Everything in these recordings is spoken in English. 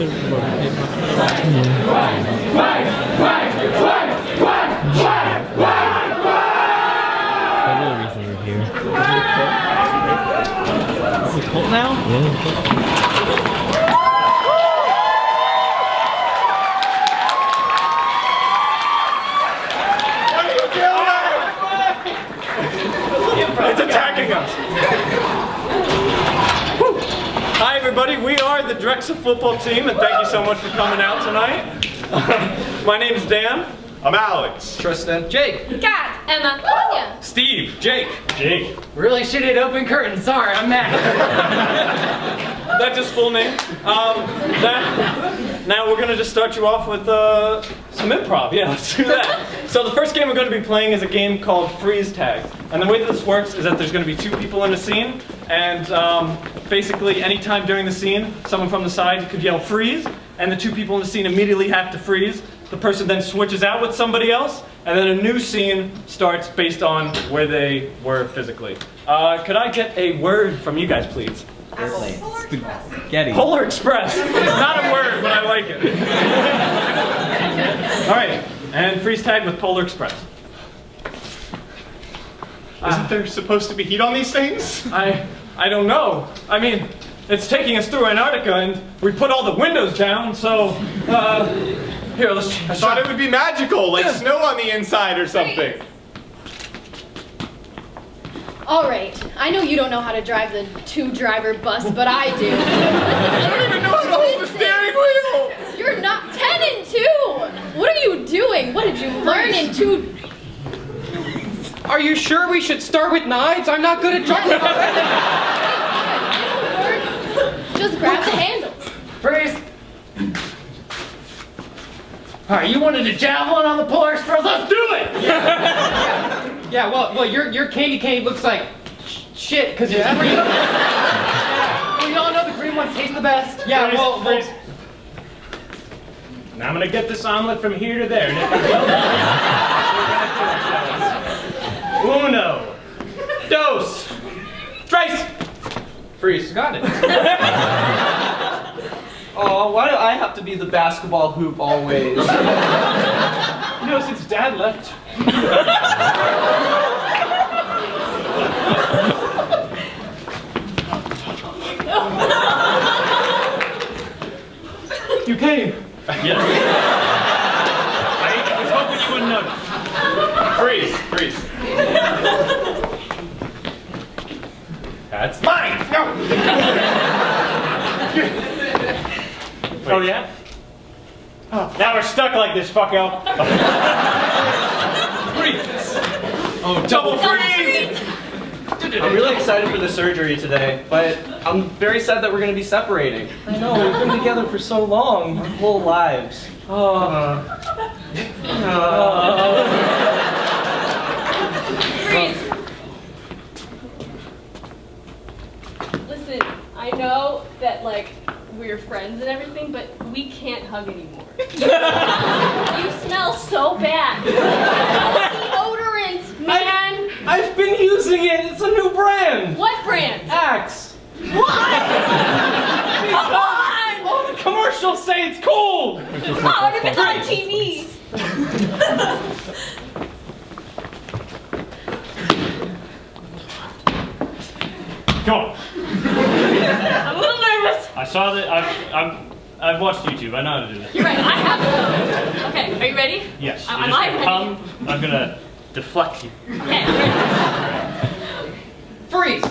reason we're here. Is it cold now? Yeah. It's attacking us! Hi everybody, we are the Drexel football team and thank you so much for coming out tonight. My name's Dan. I'm Alex. Tristan. Jake. Kat. Emma. Anya. Steve. Jake. Really shitty open curtain, sorry, I'm Matt. That's his full name. Now we're gonna just start you off with some improv. Yeah, let's do that. So the first game we're gonna be playing is a game called freeze tag. And the way that this works is that there's gonna be two people in a scene, and basically anytime during the scene, someone from the side could yell freeze, and the two people in the scene immediately have to freeze. The person then switches out with somebody else, and then a new scene starts based on where they were physically. Could I get a word from you guys, please? Spaghetti. Polar Express. Not a word, but I like it. All right, and freeze tag with Polar Express. Isn't there supposed to be heat on these things? I don't know. I mean, it's taking us through Antarctica, and we put all the windows down, so here, let's. I thought it would be magical, like snow on the inside or something. All right, I know you don't know how to drive the two-driver bus, but I do. I don't even know how to hold the steering wheel! You're not 10 and 2! What are you doing? What did you learn in two... Are you sure we should start with knives? I'm not good at driving. Just grab the handles. Freeze. Alright, you wanted a javelin on the Polar Express? Let's do it! Yeah, well, your candy cane looks like shit, because it's green. Well, you all know the green ones taste the best. Yeah, well... Now I'm gonna get this omelet from here to there, and if I Uno. Dos. Tres. Freeze. Got it. Oh, why do I have to be the basketball hoop always? You know, since Dad left. You came. Yes. I was hoping you wouldn't notice. Freeze. That's mine! No! Oh, yeah? Oh, now we're stuck like this, fucko. Freeze! Oh, Double freeze! I'm really excited for the surgery today, but I'm very sad that we're going to be separating. I know, we've been together for so long, our whole lives. Listen, I know that, like, we're friends and everything, but we can't hug anymore. You smell so bad. Deodorant, man. I've been using it, it's a new brand. What brand? Axe. What? Come on! Oh, the commercials say it's cool. Oh, if it's on TV. Come on. I'm a little nervous. I saw that. I've watched YouTube. I know how to do this. You're right, I have to. Okay, are you ready? Yes. Am You're just I gonna ready? come. I'm gonna deflect you. Okay, I'm ready. freeze.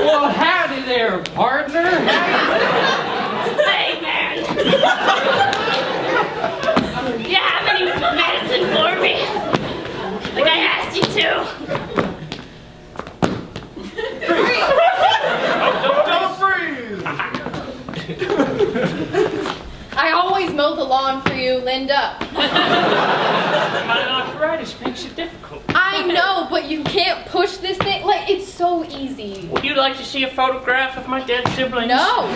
Well, howdy there, partner. Hey, man. You have any medicine for me? Like I asked you to. I always mow the lawn for you, Linda. My arthritis makes it difficult. I know, but you can't push this thing. Like, it's so easy. Would you like to see a photograph of my dead siblings? No.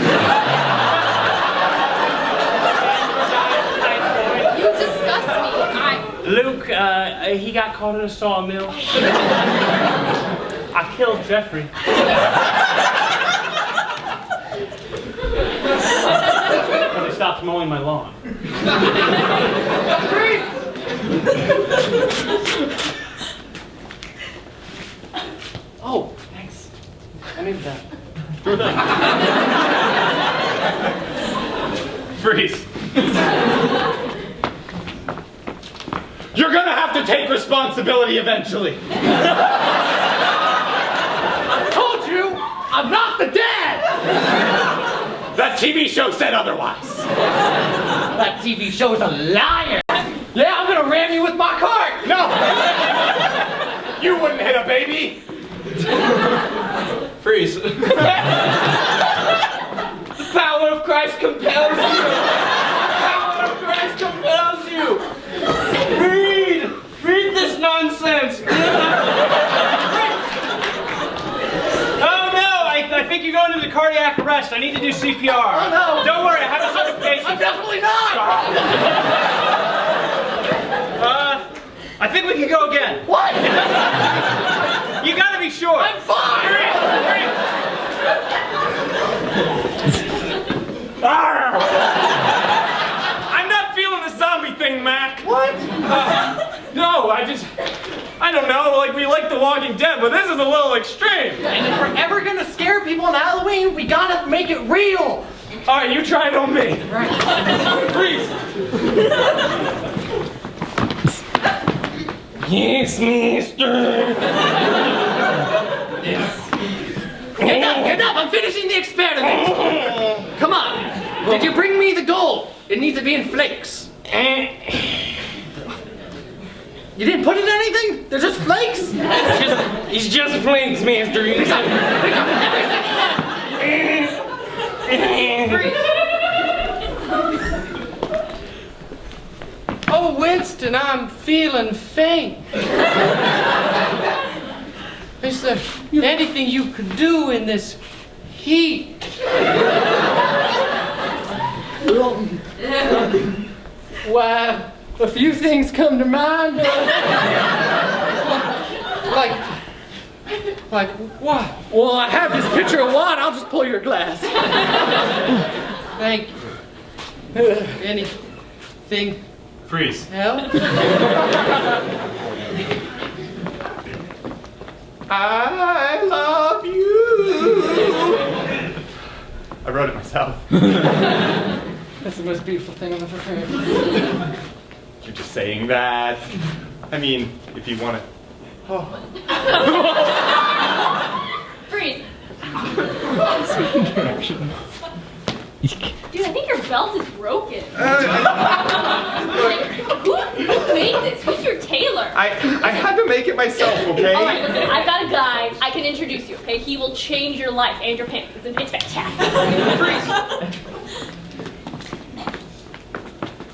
You disgust me. Luke, he got caught in a sawmill. I killed Jeffrey. mowing my lawn. Oh, thanks. I needed that. Freeze. You're gonna have to take responsibility eventually. I told you, I'm not the dad! That TV show said otherwise. That TV show is a liar! Yeah, I'm gonna ram you with my cart! No! You wouldn't hit a baby. Freeze. The power of Christ compels you. The power of Christ compels you. Read this nonsense. Oh no, I think you're going into cardiac arrest. I need to do CPR. Oh no! Don't worry, I have a certification. I'm definitely not! I think we can go again. What? You gotta be sure. I'm fine! I'm not feeling the zombie thing, Mac. What? No, I don't know, like we like The Walking Dead, but this is a little extreme. And if we're ever gonna scare people on Halloween, we gotta make it real! All right, you try it on me. Right. Freeze. Yes, mister. Get up! I'm finishing the experiment! Come on! Did you bring me the gold? It needs to be in flakes. You didn't put it in anything? They're just flakes? It's just flakes, mister. Oh, Winston, I'm feeling faint. Is there anything you could do in this heat? Why, a few things come to mind. Like what? Well, I have this pitcher of wine. I'll just pull your glass. Thank you. Anything Freeze. else? I love you. I wrote it myself. That's the most beautiful thing I've ever heard. You're just saying that. I mean, if you want to. Freeze. Dude, I think your belt is broken. Who made this? Who's your tailor? I had to make it myself, okay? All right, listen, I've got a guy. I can introduce you, okay? He will change your life and your pants. It's fantastic.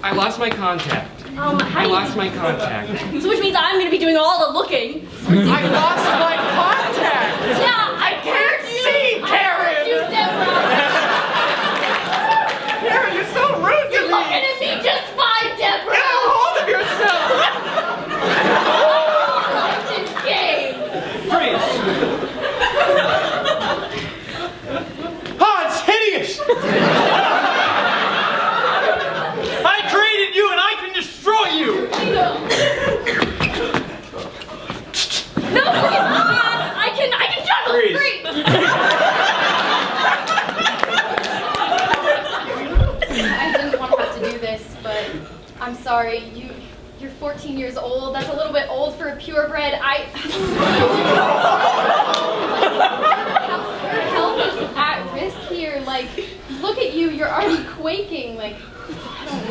I lost my contact. How I do you- lost my contact. So which means I'm going to be doing all the looking. I lost my contact. Yeah, I can't see, Karen. You, Deborah. Karen, you're so rude to You're me. looking at me just fine, Deborah. Get a hold of yourself. This game. Oh, it's hideous. I created you and I can destroy you. No, please, I can juggle. Freeze. Free. I didn't want to have to do this, but I'm sorry. You're 14 years old. That's a little bit old for a purebred. Your health is at risk here. Like, look at you. You're already quaking. Like, I don't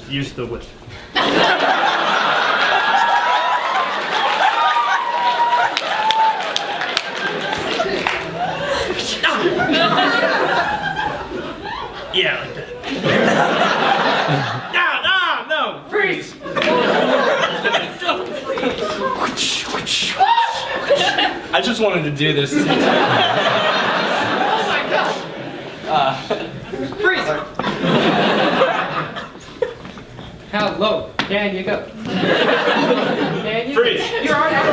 know. Use the whip. Yeah, like that. No, freeze! I just wanted to do this. Oh my God. Freeze. How low can you go? Can you? Freeze. You're already.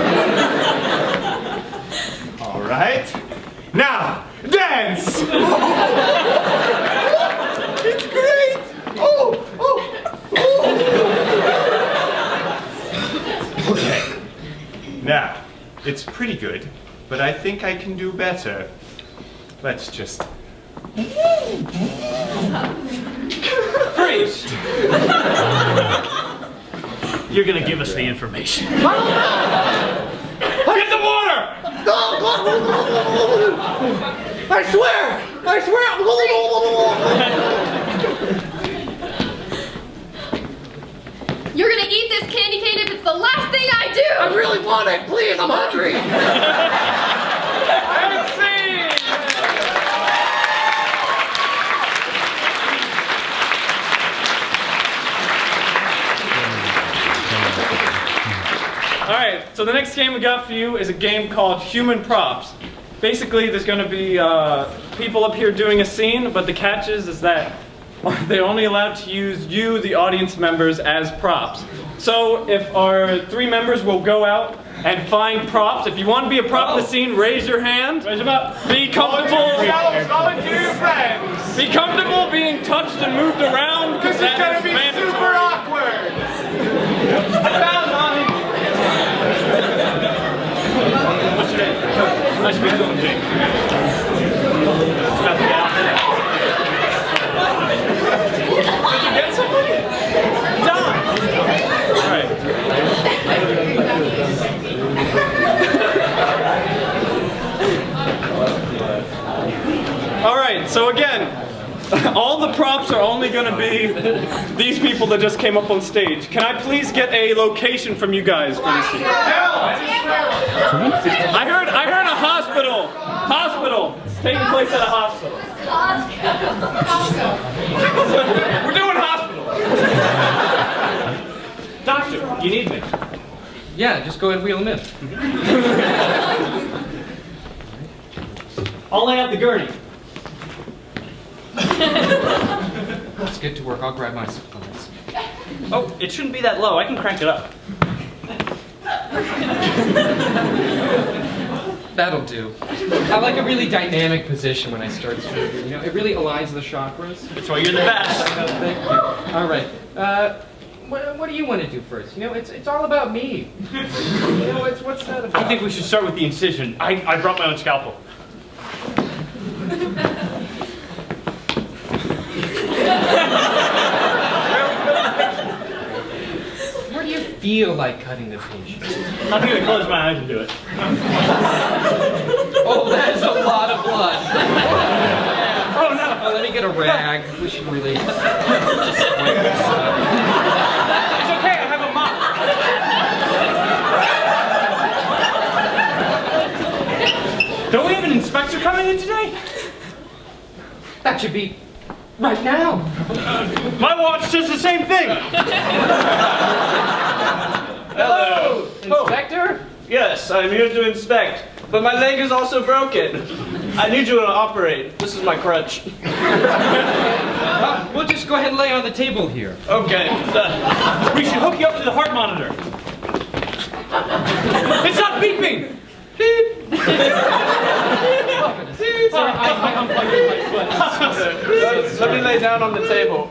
All right. Now. Okay. Now, it's pretty good, but I think I can do better. Let's just... Freeze! You're gonna give us the information. Get the water! I swear! You're gonna eat this candy cane if it's the last thing I do! I really want it! Please, I'm hungry! Alright, so the next game we got for you is a game called Human Props. Basically, there's going to be people up here doing a scene, but the catch is that they're only allowed to use you, the audience members, as props. So if our 3 members will go out and find props. If you want to be a prop in the scene, raise your hand. Raise them up. Be comfortable. Volunteer your friends. Be comfortable being touched and moved around, because This is that gonna is be mandatory. super awkward. I found Mommy. What's your name? Nice to meet you, Jake. Did you get somebody? Don! Alright. Alright, so again, all the props are only going to be these people that just came up on stage. Can I please get a location from you guys for this scene? I heard a hospital. Hospital. It's taking place at a hospital. We're doing hospital. Doctor, you need me. Yeah, just go ahead and wheel him in. I'll lay out the gurney. Let's get to work. I'll grab my supplies. Oh, it shouldn't be that low. I can crank it up. That'll do. I like a really dynamic position when I start surgery. You know, it really aligns the chakras. That's why you're the best. Thank you. All right. What do you want to do first? You know, it's all about me. You know, what's that about? I think we should start with the incision. I brought my own scalpel. Where do you feel like cutting the patient? I'm going to close my eyes and do it. Oh, that's a lot of blood. Oh no! Oh, let me get a rag. We should really just wipe this up. It's okay, I have a mop. Don't we have an inspector coming in today? That should be right now. My watch says the same thing. Hello. Inspector? Yes, I'm here to inspect, but my leg is also broken. I need you to operate. This is my crutch. We'll just go ahead and lay on the table here. Okay. We should hook you up to the heart monitor. It's not beeping. Sorry, I unplugged my foot. Let me lay down on the table.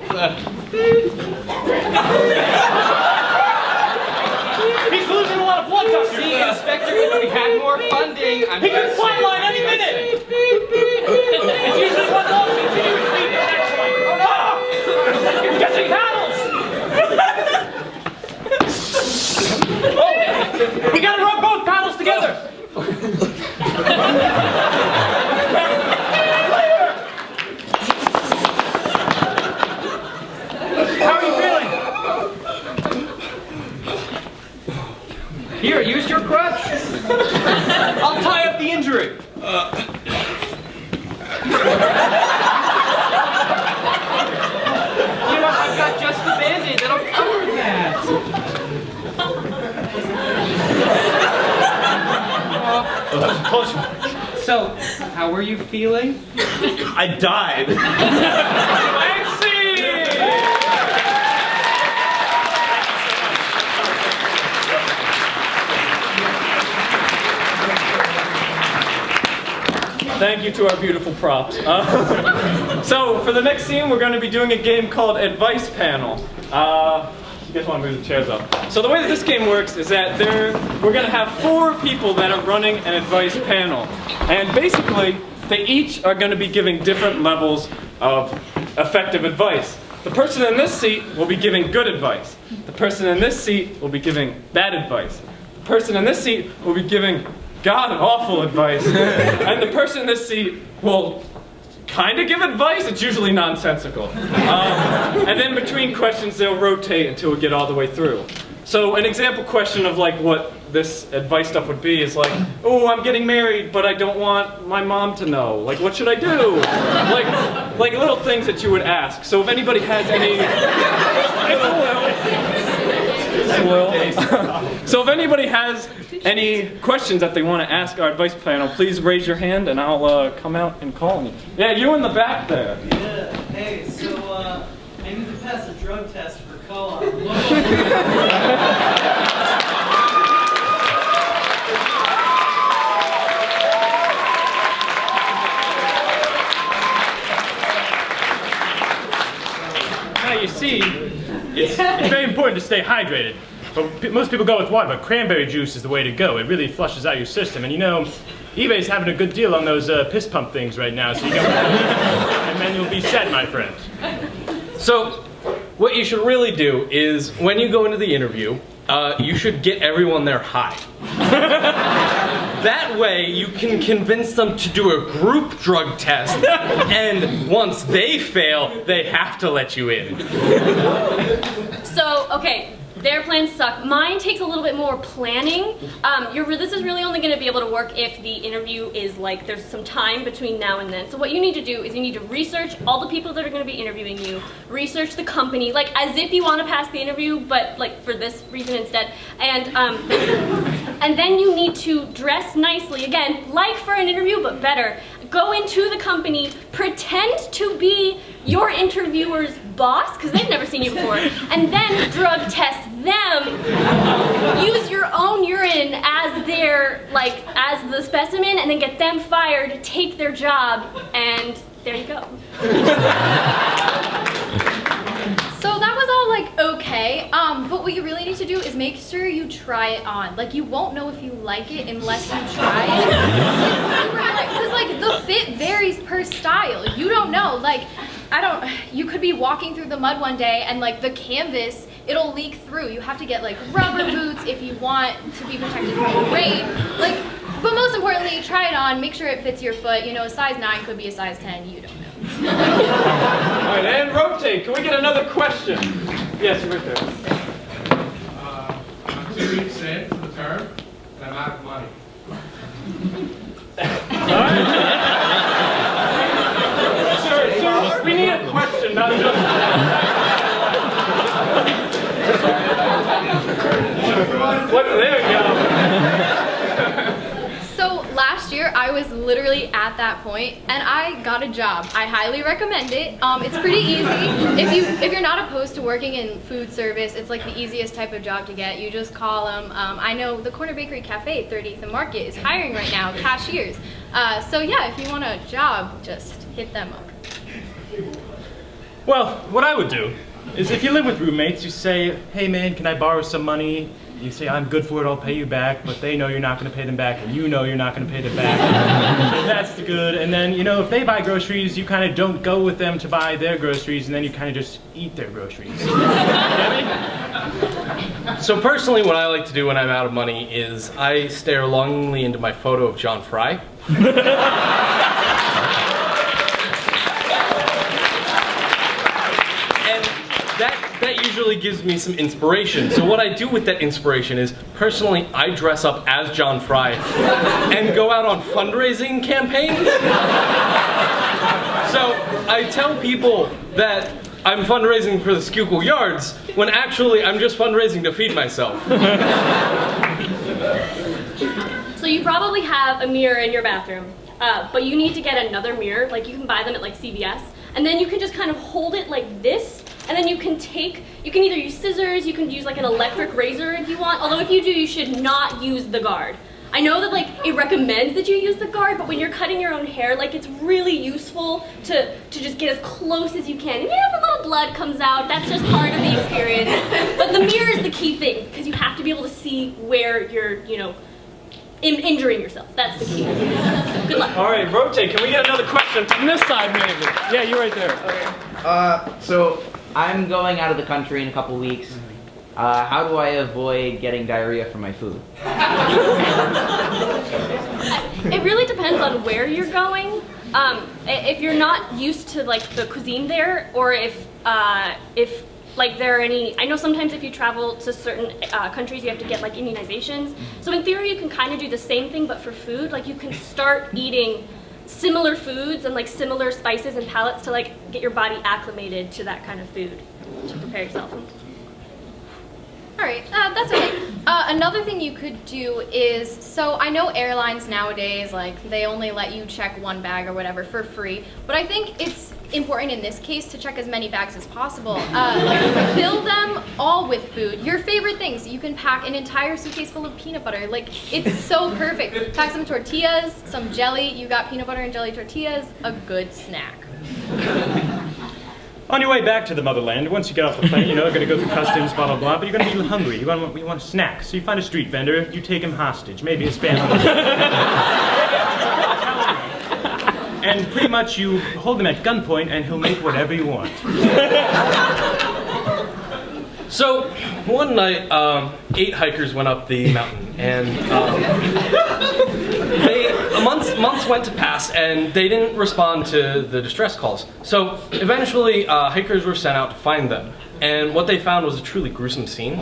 He's losing a lot of blood, Doctor. See, Inspector, if we had more funding, I'm He could flatline any minute. It's usually one long continuous beat. Oh no! You're catching paddles. Oh, we gotta rub both paddles together. How are you feeling? Here, use your crutch. I'll tie up the injury. You know, I've got just the Band-Aid that'll cover that. Close. So, how are you feeling? I died. Thank you to our beautiful props. So for the next scene, we're going to be doing a game called Advice Panel. you guys want to move the chairs up. So the way that this game works is that we're going to have 4 people that are running an advice panel. And basically, they each are going to be giving different levels of effective advice. The person in this seat will be giving good advice. The person in this seat will be giving bad advice. The person in this seat will be giving god-awful advice. And the person in this seat will kind of give advice. It's usually nonsensical. And then between questions, they'll rotate until we get all the way through. So an example question of like what this advice stuff would be is like, oh, I'm getting married, but I don't want my mom to know. Like, what should I do? Like little things that you would ask. So if anybody has any... So if anybody has any questions that they want to ask our advice panel, please raise your hand and I'll come out and call you. Yeah, you in the back there. Yeah, hey, so I need to pass a drug test for co-op. Now you see, it's very important to stay hydrated. But most people go with water, but cranberry juice is the way to go. It really flushes out your system. And you know, eBay's having a good deal on those piss pump things right now, so you go and then you'll be set, my friend. So, what you should really do is, when you go into the interview, you should get everyone there high. That way, you can convince them to do a group drug test, and once they fail, they have to let you in. So, okay, their plans suck. Mine takes a little bit more planning. This is really only going to be able to work if the interview is like, there's some time between now and then. So what you need to do is you need to research all the people that are going to be interviewing you, research the company, like as if you want to pass the interview, but like for this reason instead. And then you need to dress nicely, again, like for an interview, but better. Go into the company, pretend to be your interviewer's boss, because they've never seen you before, and then drug test them. Use your own urine as as the specimen, and then get them fired, take their job, and there you go. So that was all like okay, but what you really need to do is make sure you try it on. Like you won't know if you like it unless you try it. Because like the fit varies per style. You don't know. Like you could be walking through the mud one day and like the canvas, it'll leak through. You have to get like rubber boots if you want to be protected from the rain. But most importantly, try it on. Make sure it fits your foot. You know, a size 9 could be a size 10. You don't know. All right, and rotate. Can we get another question? Yes, right there. I'm 2 weeks in to the term, and I'm out of money. All right. Sir, we need a question, not just... There you go. So last year I was literally at that point and I got a job. I highly recommend it. It's pretty easy. If you're not opposed to working in food service, it's like the easiest type of job to get. You just call them. I know the Corner Bakery Cafe, 30th and Market, is hiring right now, cashiers. So yeah, if you want a job, just hit them up. Well, what I would do is if you live with roommates, you say, hey man, can I borrow some money? You say, I'm good for it, I'll pay you back, but they know you're not going to pay them back, and you know you're not going to pay them back. And that's the good. And then, you know, if they buy groceries, you kind of don't go with them to buy their groceries, and then you kind of just eat their groceries. You get me? So personally, what I like to do when I'm out of money is I stare longingly into my photo of John Fry. That usually gives me some inspiration. So what I do with that inspiration is, personally, I dress up as John Fry and go out on fundraising campaigns. So I tell people that I'm fundraising for the Schuylkill Yards, when actually I'm just fundraising to feed myself. So you probably have a mirror in your bathroom, but you need to get another mirror. Like you can buy them at like CVS, and then you can just kind of hold it like this. And then you can either use scissors, you can use like an electric razor if you want, although if you do, you should not use the guard. I know that like it recommends that you use the guard, but when you're cutting your own hair, like it's really useful to just get as close as you can. And yeah, if a little blood comes out, that's just part of the experience. But the mirror is the key thing, because you have to be able to see where you're, you know, injuring yourself. That's the key. So good luck. All right, rotate. Can we get another question from this side, maybe? Yeah, you're right there. Okay. So I'm going out of the country in a couple weeks. How do I avoid getting diarrhea from my food? It really depends on where you're going. If you're not used to like the cuisine there, or if like there are any, I know sometimes if you travel to certain countries you have to get like immunizations. So in theory you can kind of do the same thing but for food. Like you can start eating similar foods and like similar spices and palettes to like get your body acclimated to that kind of food to prepare yourself. All right, that's okay. Another thing you could do is, so I know airlines nowadays, like they only let you check one bag or whatever for free, but I think it's important in this case to check as many bags as possible. Fill them all with food, your favorite things. You can pack an entire suitcase full of peanut butter. Like, it's so perfect. Pack some tortillas, some jelly. You got peanut butter and jelly tortillas, a good snack. On your way back to the motherland, once you get off the plane, you know, you're going to go through customs, blah, blah, blah, but you're going to be hungry. You want a snack. So you find a street vendor, you take him hostage, maybe his family. And pretty much you hold him at gunpoint and he'll make whatever you want. So, one night, 8 hikers went up the mountain, and months went to pass, and they didn't respond to the distress calls. So, eventually, hikers were sent out to find them, and what they found was a truly gruesome scene.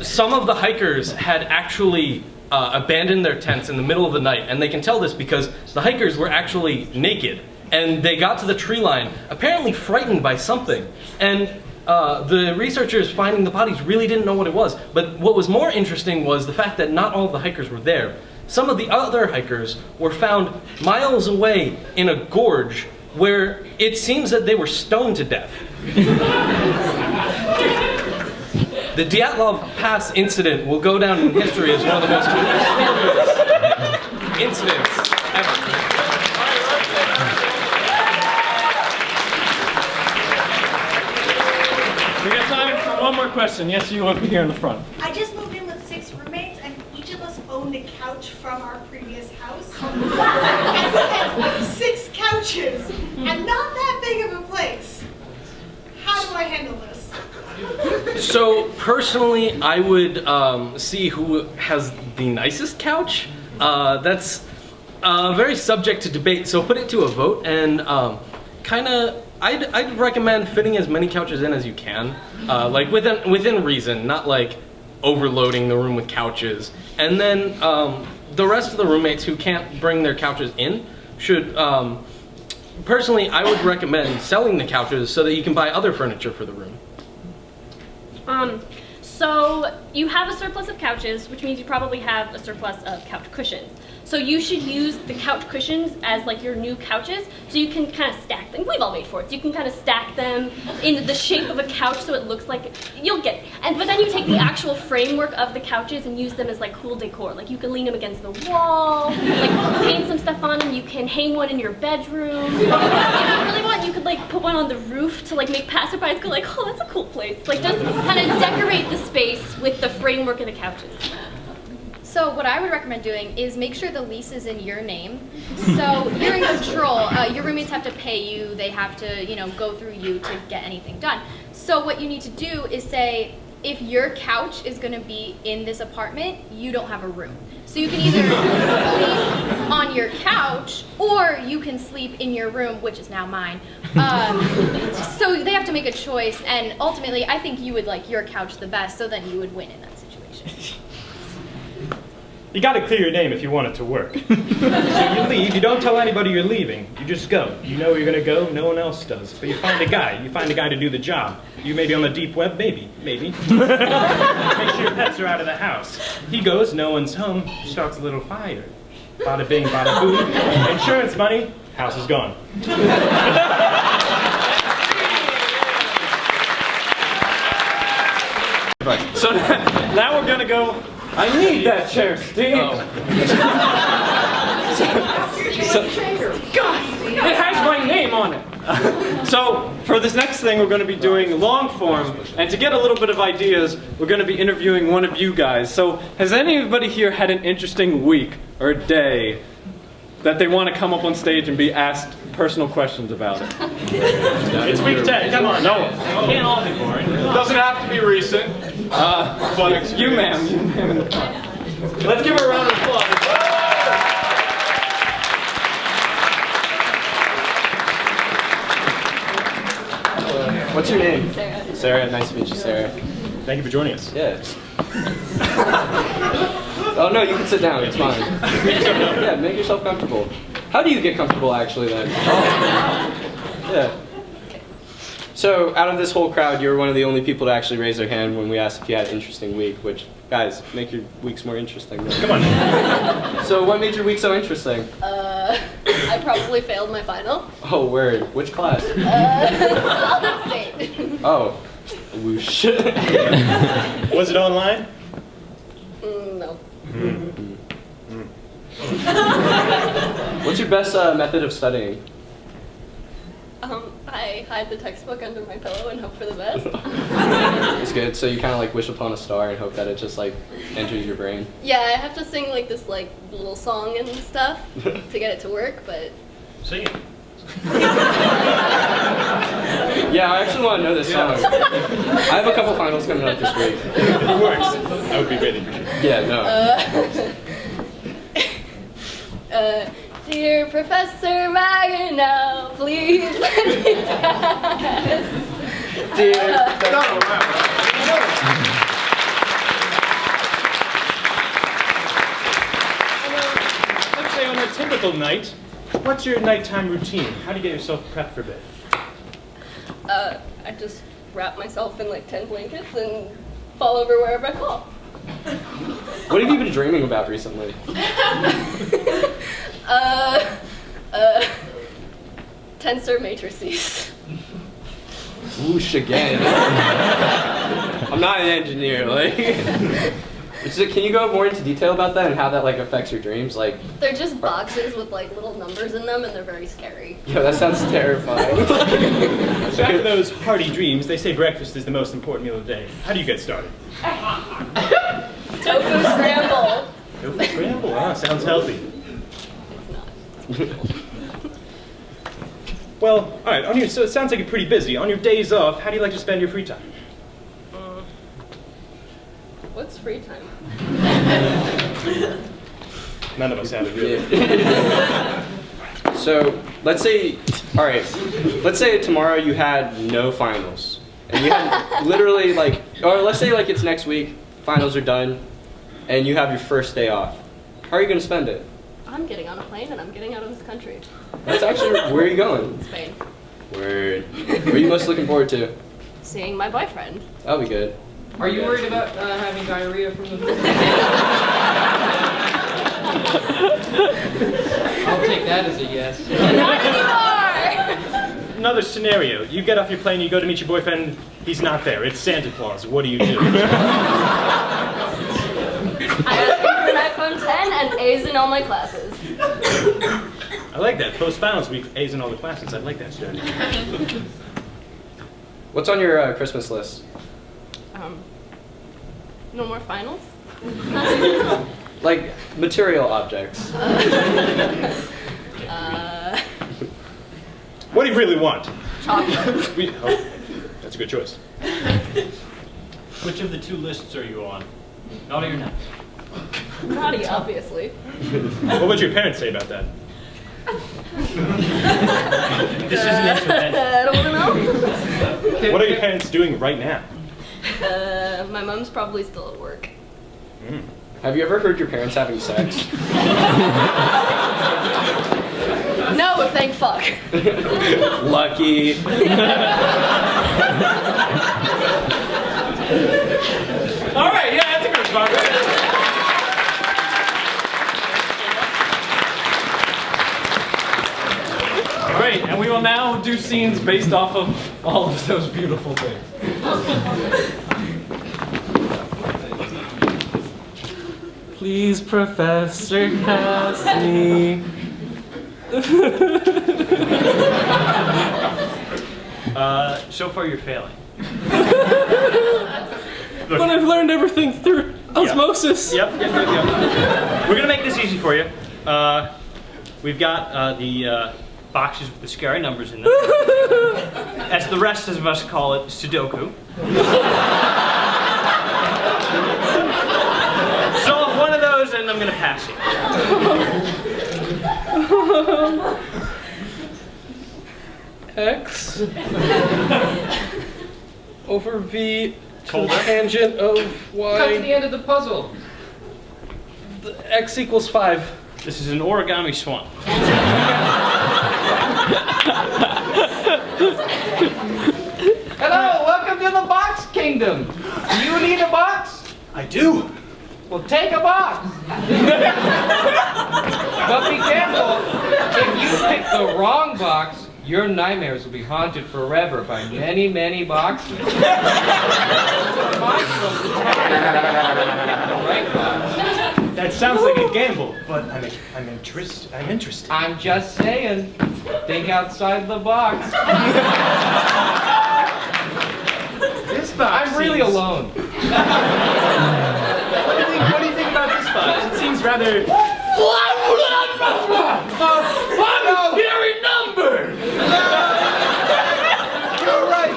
Some of the hikers had actually abandoned their tents in the middle of the night, and they can tell this because the hikers were actually naked, and they got to the tree line, apparently frightened by something, and the researchers finding the bodies really didn't know what it was. But what was more interesting was the fact that not all of the hikers were there. Some of the other hikers were found miles away in a gorge where it seems that they were stoned to death. The Dyatlov Pass incident will go down in history as one of the most mysterious incidents ever. We got time for one more question. Yes, you over here in the front. I just moved in with 6 roommates, and each of us owned a couch from our previous house. And we had 6 couches, and not that big of a place. How do I handle this? So personally, I would see who has the nicest couch. That's very subject to debate. So put it to a vote, and I'd recommend fitting as many couches in as you can, like within reason, not like overloading the room with couches. And then the rest of the roommates who can't bring their couches in should. Personally, I would recommend selling the couches so that you can buy other furniture for the room. So you have a surplus of couches, which means you probably have a surplus of couch cushions. So you should use the couch cushions as like your new couches, so you can kind of stack them. We've all made for it. So you can kind of stack them in the shape of a couch so it looks like you'll get it. But then you take the actual framework of the couches and use them as like cool decor. Like you can lean them against the wall, like paint some stuff on them. You can hang one in your bedroom. If you really want, you could like put one on the roof to like make passerbys go like, oh, that's a cool place. Like just kind of decorate the space with the framework of the couches. So what I would recommend doing is make sure the lease is in your name. So you're in control. Your roommates have to pay you. They have to, you know, go through you to get anything done. So what you need to do is say, if your couch is going to be in this apartment, you don't have a room. So you can either sleep on your couch or you can sleep in your room, which is now mine. So they have to make a choice, and ultimately I think you would like your couch the best, so then you would win in that situation. You gotta clear your name if you want it to work. So you leave, you don't tell anybody you're leaving, you just go. You know where you're gonna go, no one else does. But you find a guy to do the job. You may be on the deep web, maybe. Make sure your pets are out of the house. He goes, no one's home, starts a little fire. Bada bing, bada boom. Insurance money, house is gone. So now we're gonna go I need that chair, Steve. God, it has my name on it. So for this next thing, we're going to be doing long form, and to get a little bit of ideas, we're going to be interviewing one of you guys. So has anybody here had an interesting week or day that they want to come up on stage and be asked personal questions about it? It's week 10, come on. No, can't all be boring. Doesn't have to be recent. But you ma'am in the front. Let's give her a round of applause. What's your name? Sarah. Sarah, nice to meet you, Sarah. Thank you for joining us. Yeah. Oh no, you can sit down, it's fine. Yeah, make yourself comfortable. How do you get comfortable actually then? Yeah. So out of this whole crowd, you're one of the only people to actually raise their hand when we asked if you had an interesting week, which, guys, make your weeks more interesting. Then. Come on. So what made your week so interesting? I probably failed my final. Oh, word. Which class? Solid state. Oh, whoosh. Was it online? No. What's your best method of studying? I hide the textbook under my pillow and hope for the best. It's good. So you kind of like wish upon a star and hope that it just like enters your brain. Yeah, I have to sing like this like little song and stuff to get it to work, but Sing it. Yeah, I actually want to know this song. I have a couple finals coming up this week. If it works, I would be really appreciative. Yeah, no. Dear Professor Magano, please let me pass. Let's say on a typical night, what's your nighttime routine? How do you get yourself prepped for bed? I just wrap myself in like 10 blankets and fall over wherever I fall. What have you been dreaming about recently? Tensor matrices. Whoosh again. I'm not an engineer, like. Can you go more into detail about that and how that like affects your dreams? Like, They're just boxes with like little numbers in them and they're very scary. yeah, that sounds terrifying. So after those party dreams, they say breakfast is the most important meal of the day. How do you get started? Tofu scramble. Tofu scramble? Ah, sounds healthy. It's not. Well, all right. So it sounds like you're pretty busy. On your days off, how do you like to spend your free time? What's free time? None of us have it really. So let's say, all right, let's say tomorrow you had no finals, and you had literally like, or let's say like it's next week, finals are done, and you have your first day off. How are you gonna spend it? I'm getting on a plane and I'm getting out of this country. That's actually, where are you going? Spain. Word. What are you most looking forward to? Seeing my boyfriend. That'll be good. Are you worried about having diarrhea from the food? I'll take that as a yes. Not anymore! Another scenario. You get off your plane, you go to meet your boyfriend, he's not there. It's Santa Claus. What do you do? I asked him for an iPhone 10 and A's in all my classes. I like that. Post-finals week, A's in all the classes. I like that strategy. What's on your Christmas list? No more finals? Like material objects. What do you really want? Chocolate. Oh, that's a good choice. Which of the two lists are you on? Naughty or nice? Naughty, obviously. What would your parents say about that? This isn't answer I don't know. What are your parents doing right now? My mom's probably still at work. Have you ever heard your parents having sex? No, thank fuck. Lucky. All right, yeah, that's a good response. All right, and we will now do scenes based off of all of those beautiful things. Please, Professor, pass me. So far you're failing. But I've learned everything through osmosis. Yep. We're gonna make this easy for you. We've got the boxes with the scary numbers in them. As the rest of us call it, Sudoku. Solve one of those and I'm gonna pass you. X over V to the tangent of Y. Come to the end of the puzzle. X equals 5. This is an origami swan. Hello, welcome to the box kingdom. Do you need a box? I do. Well, take a box. But be careful. If you pick the wrong box, your nightmares will be haunted forever by many, many boxes. Right box. That sounds like a gamble, but I'm interested. I'm just saying, think outside the box. This box. I'm really alone. What do you think about this box? It seems rather. Scary number. You're right.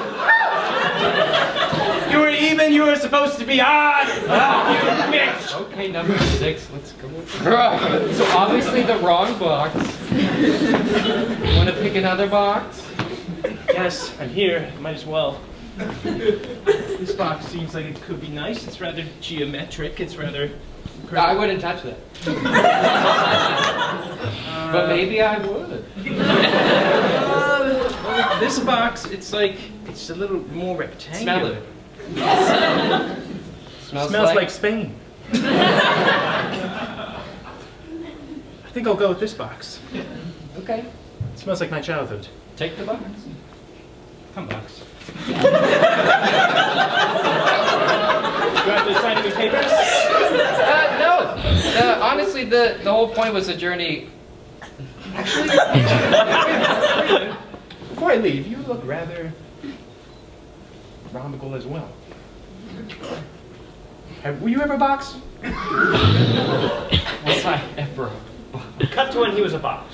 You were even. You were supposed to be odd. You bitch. Okay, number 6. Let's go. So obviously the wrong box. Want to pick another box? Yes, I'm here. Might as well. This box seems like it could be nice. It's rather geometric. It's rather. I wouldn't touch that. But maybe I would. This box, it's a little more rectangular. Smell it. Smells like Spain. I think I'll go with this box. Okay. It smells like my childhood. Take the box. Come, box. Do I have to sign any papers? No. Honestly, the whole point was a journey. Actually, before I leave, you look rather rhombical as well. Were you ever a box? Was I ever? Cut to when he was a box.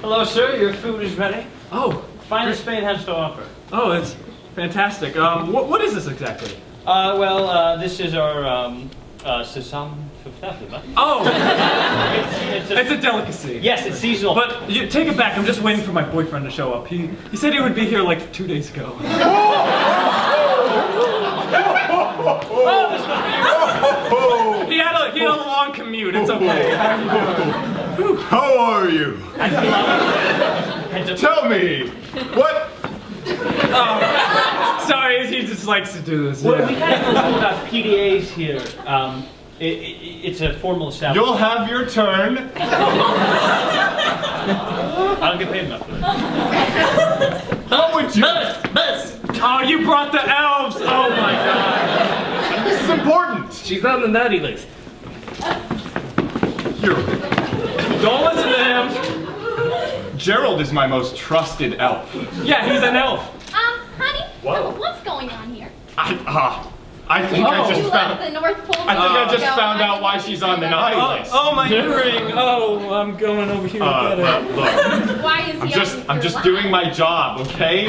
Hello, sir. Your food is ready. Oh, Finest Spain has to offer. oh, it's fantastic. What is this exactly? This is our sesame fafnafnaba. Oh, It's it's a delicacy. Yes, it's seasonal. But you take it back. I'm just waiting for my boyfriend to show up. He said he would be here like 2 days ago. He had a long commute. It's okay. How are you? Tell me, what? Sorry, he just likes to do this. Well, we kind of know about PDAs here. It's a formal establishment. You'll have your turn. I don't get paid enough for that. How would you? Oh, you brought the elves! Oh my god. This is important. She's on the naughty list. Don't listen to him. Gerald is my most trusted elf. Yeah, he's an elf. Honey, Whoa. what's going on here? I think I You just left found. the North Pole. I think I just go. found out why she's on the naughty list. Oh, my earring. Oh, I'm going over here to get it. Look, Why is he I'm just doing my job, okay?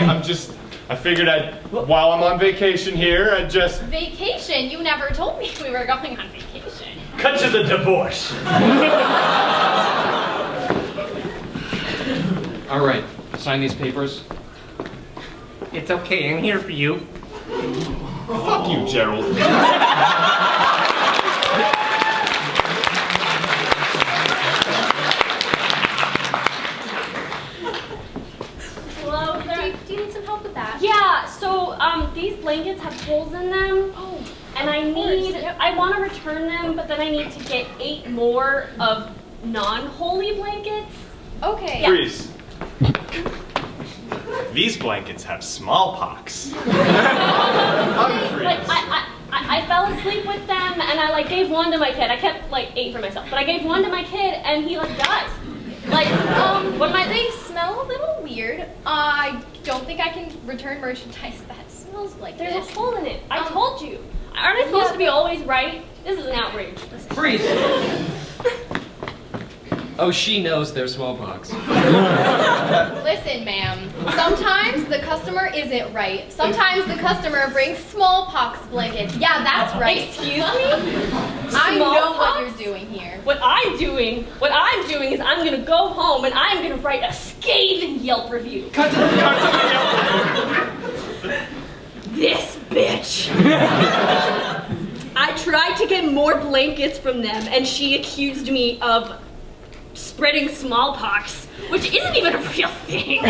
I figured while I'm on vacation here, I'd just. Vacation? You never told me we were going on vacation. Cut to the divorce. All right, sign these papers. It's okay. I'm here for you. Fuck you, Gerald. Hello there. Do you need some help with that? Yeah, so these blankets have holes in them. Oh. And I want to return them, but then I need to get 8 more of non-holy blankets. Okay. Yeah. Freeze. These blankets have smallpox. Like I fell asleep with them, and I like gave one to my kid. I kept like 8 for myself, but I gave one to my kid, and he like died. Like, what am I? They smell a little weird. I don't think I can return merchandise that smells like There's this. a hole in it. I told you. Aren't I supposed to be always right? This is an outrage. Freeze! Oh, she knows there's smallpox. Listen, ma'am. Sometimes the customer isn't right. Sometimes the customer brings smallpox blankets. Yeah, that's right. Excuse me? I know what Smallpox? you're doing here. What I'm doing is I'm gonna go home and I'm gonna write a scathing Yelp review. Cut to the This bitch. I tried to get more blankets from them, and she accused me of spreading smallpox, which isn't even a real thing.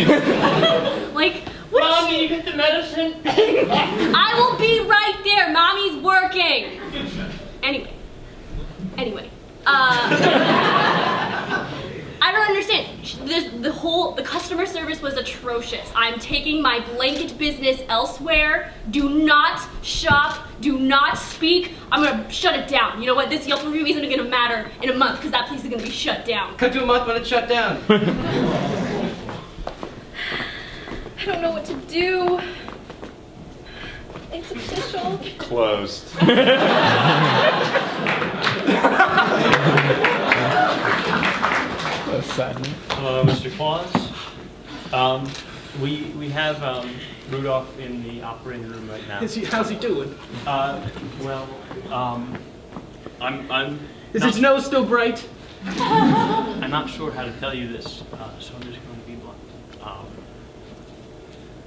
Like, what? Mommy, you get the medicine? I will be right there. Mommy's working. Anyway, I don't understand. The customer service was atrocious. I'm taking my blanket business elsewhere. Do not shop. Do not speak. I'm gonna shut it down. You know what? This Yelp review isn't gonna matter in a month because that place is gonna be shut down. Cut to a month when it's shut down. I don't know what to do. It's official. Closed. Hello, Mr. Claus. We have Rudolph in the operating room right now. How's he doing? I'm Is his nose still bright? I'm not sure how to tell you this, so I'm just going to be blunt.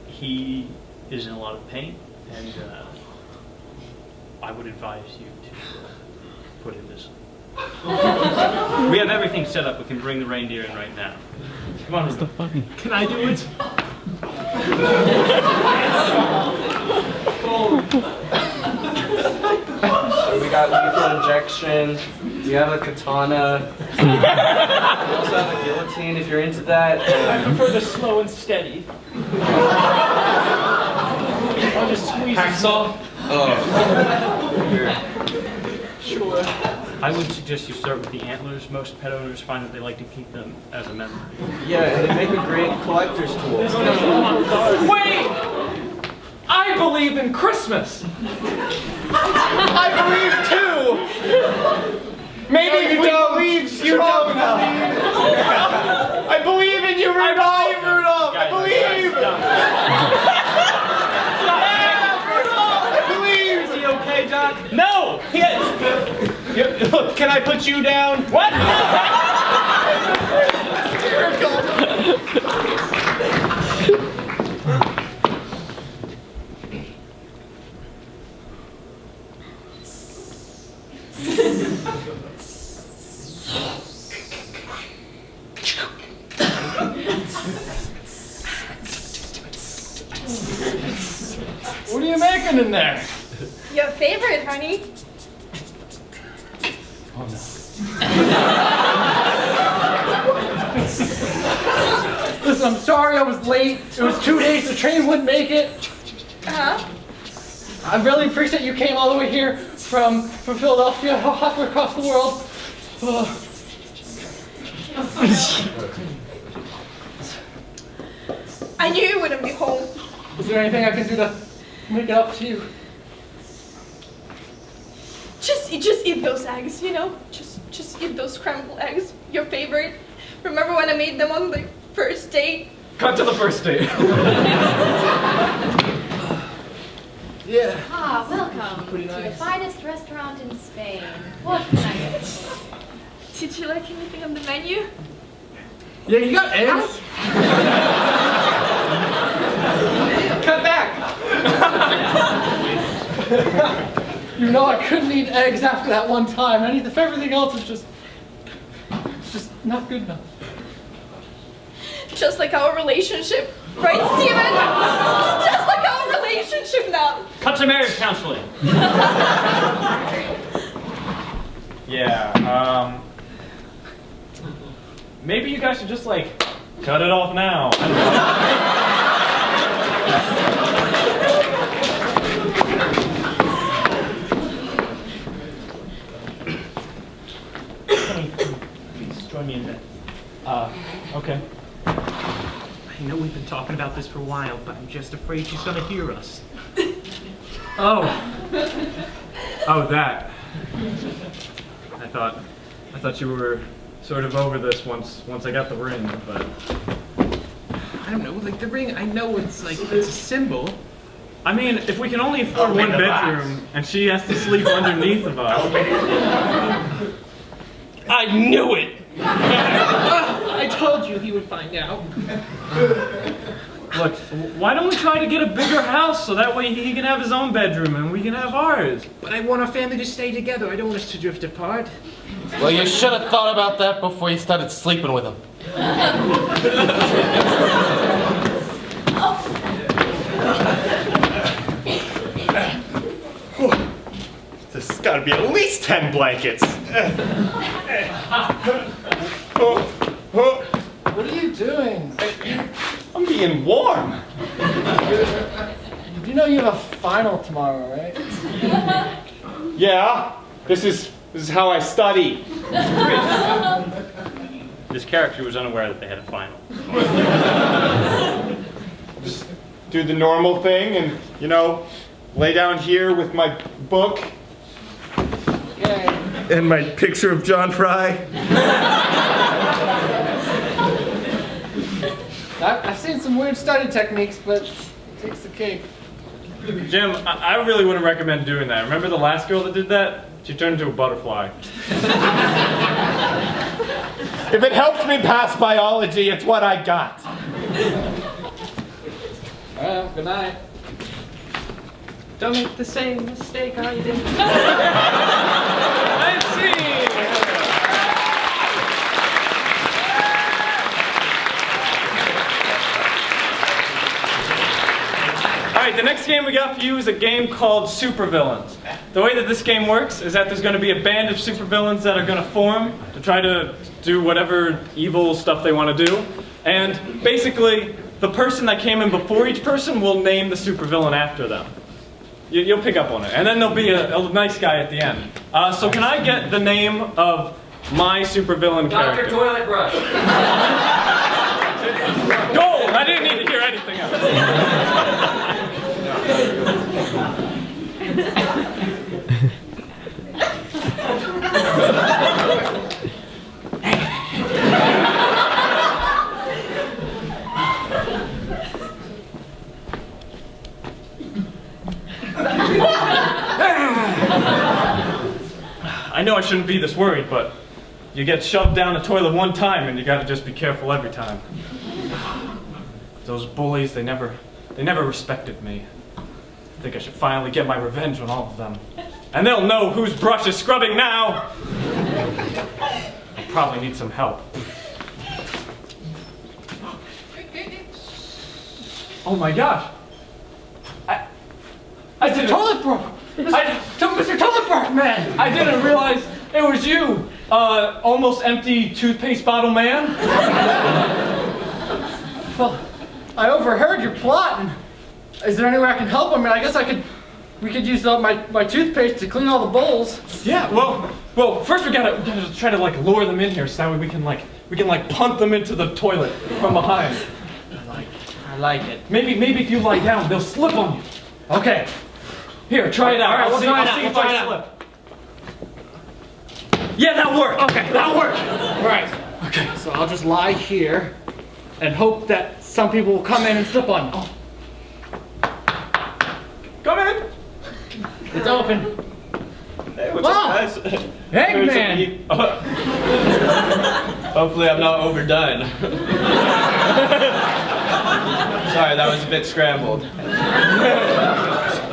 He is in a lot of pain, and I would advise you to put him to sleep. We have everything set up. We can bring the reindeer in right now. Come on, Rudolph. Can I do it? We got lethal injection. We have a katana. We also have a guillotine if you're into that. I prefer the slow and steady. I'll just squeeze Hacksaw? Oh. Sure. I would suggest you start with the antlers. Most pet owners find that they like to keep them as a memory. Yeah, and they make a great collector's tool. Wait! I believe in Christmas. I believe too. Maybe if we believe strong enough. I believe in you, Rudolph. Rudolph. I believe. I believe. Is he okay, Doc? No. Look, can I put you down? What? What are you making in there? Your favorite, honey. Oh no. Listen, I'm sorry I was late. It was 2 days, the train wouldn't make it. Uh-huh. I really appreciate you came all the way here from Philadelphia, halfway across the world. I knew you wouldn't be home. Is there anything I can do to make it up to you? Just eat those eggs, you know? Just eat those scrambled eggs. Your favorite. Remember when I made them on the first date? Cut to the first date. Yeah. Ah, welcome to the finest restaurant in Spain. What can I get? Did you like anything on the menu? Yeah, you got eggs? Cut back! You know I couldn't eat eggs after that one time. Everything else is just not good enough. Just like our relationship, right, Steven? Just like our relationship now. Cut to marriage counseling. Yeah, maybe you guys should just like cut it off now. I don't Please join me in bed. okay. I know we've been talking about this for a while, but I'm just afraid she's gonna hear us. Oh. Oh, that. I thought you were sort of over this once I got the ring, but I don't know, like the ring, I know it's like, it's a symbol. I mean, if we can only afford one bedroom and she has to sleep underneath of us. I knew it! I told you he would find out. Look, why don't we try to get a bigger house so that way he can have his own bedroom and we can have ours? But I want our family to stay together. I don't want us to drift apart. Well, you should have thought about that before you started sleeping with him. There's got to be at least 10 blankets. What are you doing? I'm being warm. You know you have a final tomorrow, right? Yeah, this is how I study. This character was unaware that they had a final. Just do the normal thing and, you know, lay down here with my book. Okay. And my picture of John Fry. I've seen some weird study techniques, but it takes the cake. Jim, I really wouldn't recommend doing that. Remember the last girl that did that? She turned into a butterfly. If it helps me pass biology, it's what I got. Well, good night. Don't make the same mistake I did. Let's see! Alright, the next game we got for you is a game called Supervillains. The way that this game works is that there's going to be a band of supervillains that are going to form to try to do whatever evil stuff they want to do. And basically, the person that came in before each person will name the supervillain after them. You'll pick up on it. And then there'll be a nice guy at the end. So can I get the name of my supervillain character? Dr. Toilet Brush. Gold! I didn't need to hear anything else. I know I shouldn't be this worried, but you get shoved down a toilet one time and you gotta just be careful every time. Those bullies, they never respected me. I think I should finally get my revenge on all of them. And they'll know whose brush is scrubbing now! I'll probably need some help. Oh my gosh! I did Toilet brush! Mr. Toilet Brush Man! I didn't realize it was you, almost empty toothpaste bottle man. Well, I overheard your plot. And is there any way I can help? I mean, I guess we could use my toothpaste to clean all the bowls. Yeah, well, first we gotta try to like lure them in here so that way we can punt them into the toilet from behind. I like it. Maybe if you lie down, they'll slip on you. Okay. Here, try it out. All right, I'll see we'll if try it I out. slip. Yeah, that worked. Okay, that worked. Right. Okay. So I'll just lie here and hope that some people will come in and slip on me. Come in. It's open. Hey, what's Wow. up, guys? Eggman! Hopefully I'm not overdone. Sorry, that was a bit scrambled.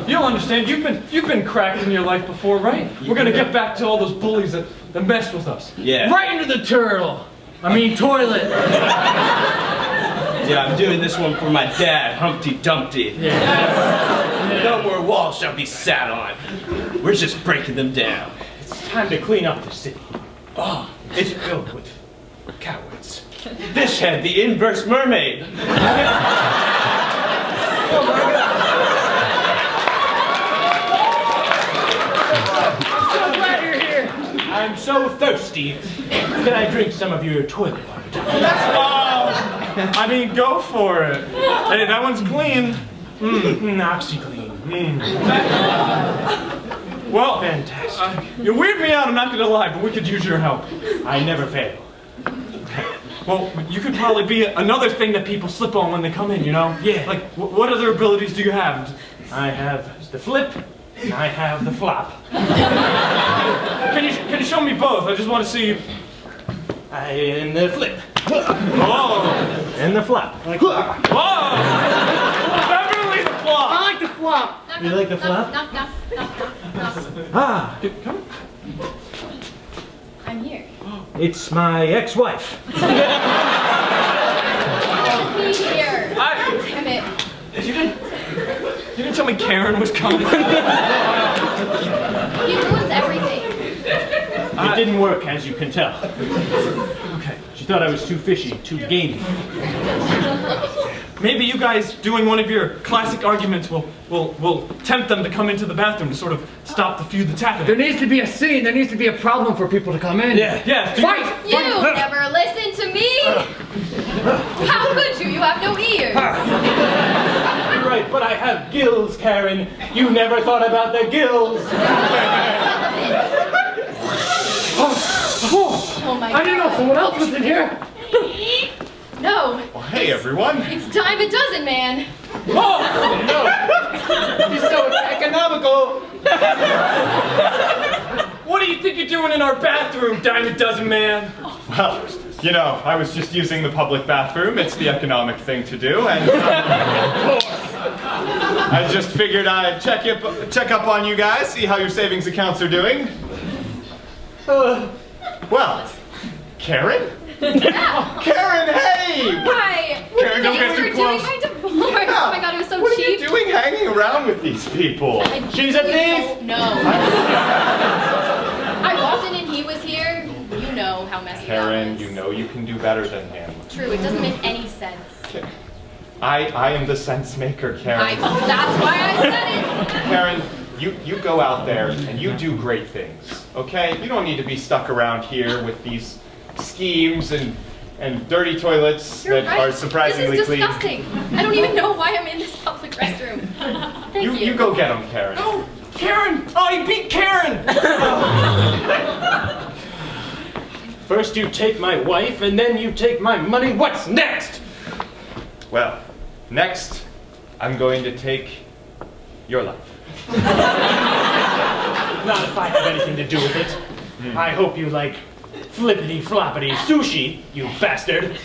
You'll understand. You've been cracked in your life before, right? We're gonna get back to all those bullies that messed with us. Yeah. Right into the toilet. Yeah, I'm doing this one for my dad, Humpty Dumpty. No more walls shall be sat on. We're just breaking them down. It's time to clean up the city. Oh, it's filled with cowards. This had the inverse mermaid. Oh my God. I'm so glad you're here. I'm so thirsty. Can I drink some of your toilet water? I mean, go for it. Hey, that one's clean. OxyClean. Well, Fantastic. you weird me out, I'm not gonna lie, but we could use your help. I never fail. Well, you could probably be another thing that people slip on when they come in, you know? Yeah. Like, what other abilities do you have? I have the flip, and I have the flop. Can you show me both? I just want to see. And the flip. Oh! And the flop. Oh! Definitely the flop! I like the flop. You like the flop? Knock, knock, knock, knock, knock, knock. Ah, Come. I'm here. it's my ex-wife. Let me here. Damn it. You didn't tell me Karen was coming. He ruins everything. It didn't work, as you can tell. Okay. She thought I was too fishy, too gamey. Maybe you guys doing one of your classic arguments will tempt them to come into the bathroom to sort of stop the feud that's happening. There needs to be a scene. There needs to be a problem for people to come in. Yeah. Fight! You never listen to me. How could you? You have no ears. You're right, but I have gills, Karen. You never thought about the gills. Oh my God. I didn't know someone else was in here. No. Well, hey, everyone. It's dime a dozen, man. Oh, no. He's so economical. What do you think you're doing in our bathroom, dime a dozen man? Well, you know, I was just using the public bathroom. It's the economic thing to do, and I just figured I'd check up on you guys, see how your savings accounts are doing. Well, Karen? Karen, hey! Hi. What Karen, do you don't think get we too were close. doing? My divorce. Oh my God, it was so What cheap. are you doing hanging around with these people? She's a thief. No. I walked in and he was here. You know how messy Karen, that was. you know you can do better than him. True, it doesn't make any sense. I am the sense maker, Karen. That's why I said it. Karen, you go out there and you do great things, okay? You don't need to be stuck around here with these schemes and dirty toilets You're that right. are surprisingly This is clean. disgusting. I don't even know why I'm in this public restroom. Thank you. You go get them, Karen. Oh, Karen! Oh, you beat Karen! First you take my wife, and then you take my money. What's next? Well, next, I'm going to take your life. Not if I have anything to do with it. I hope you like flippity floppity sushi, you bastard.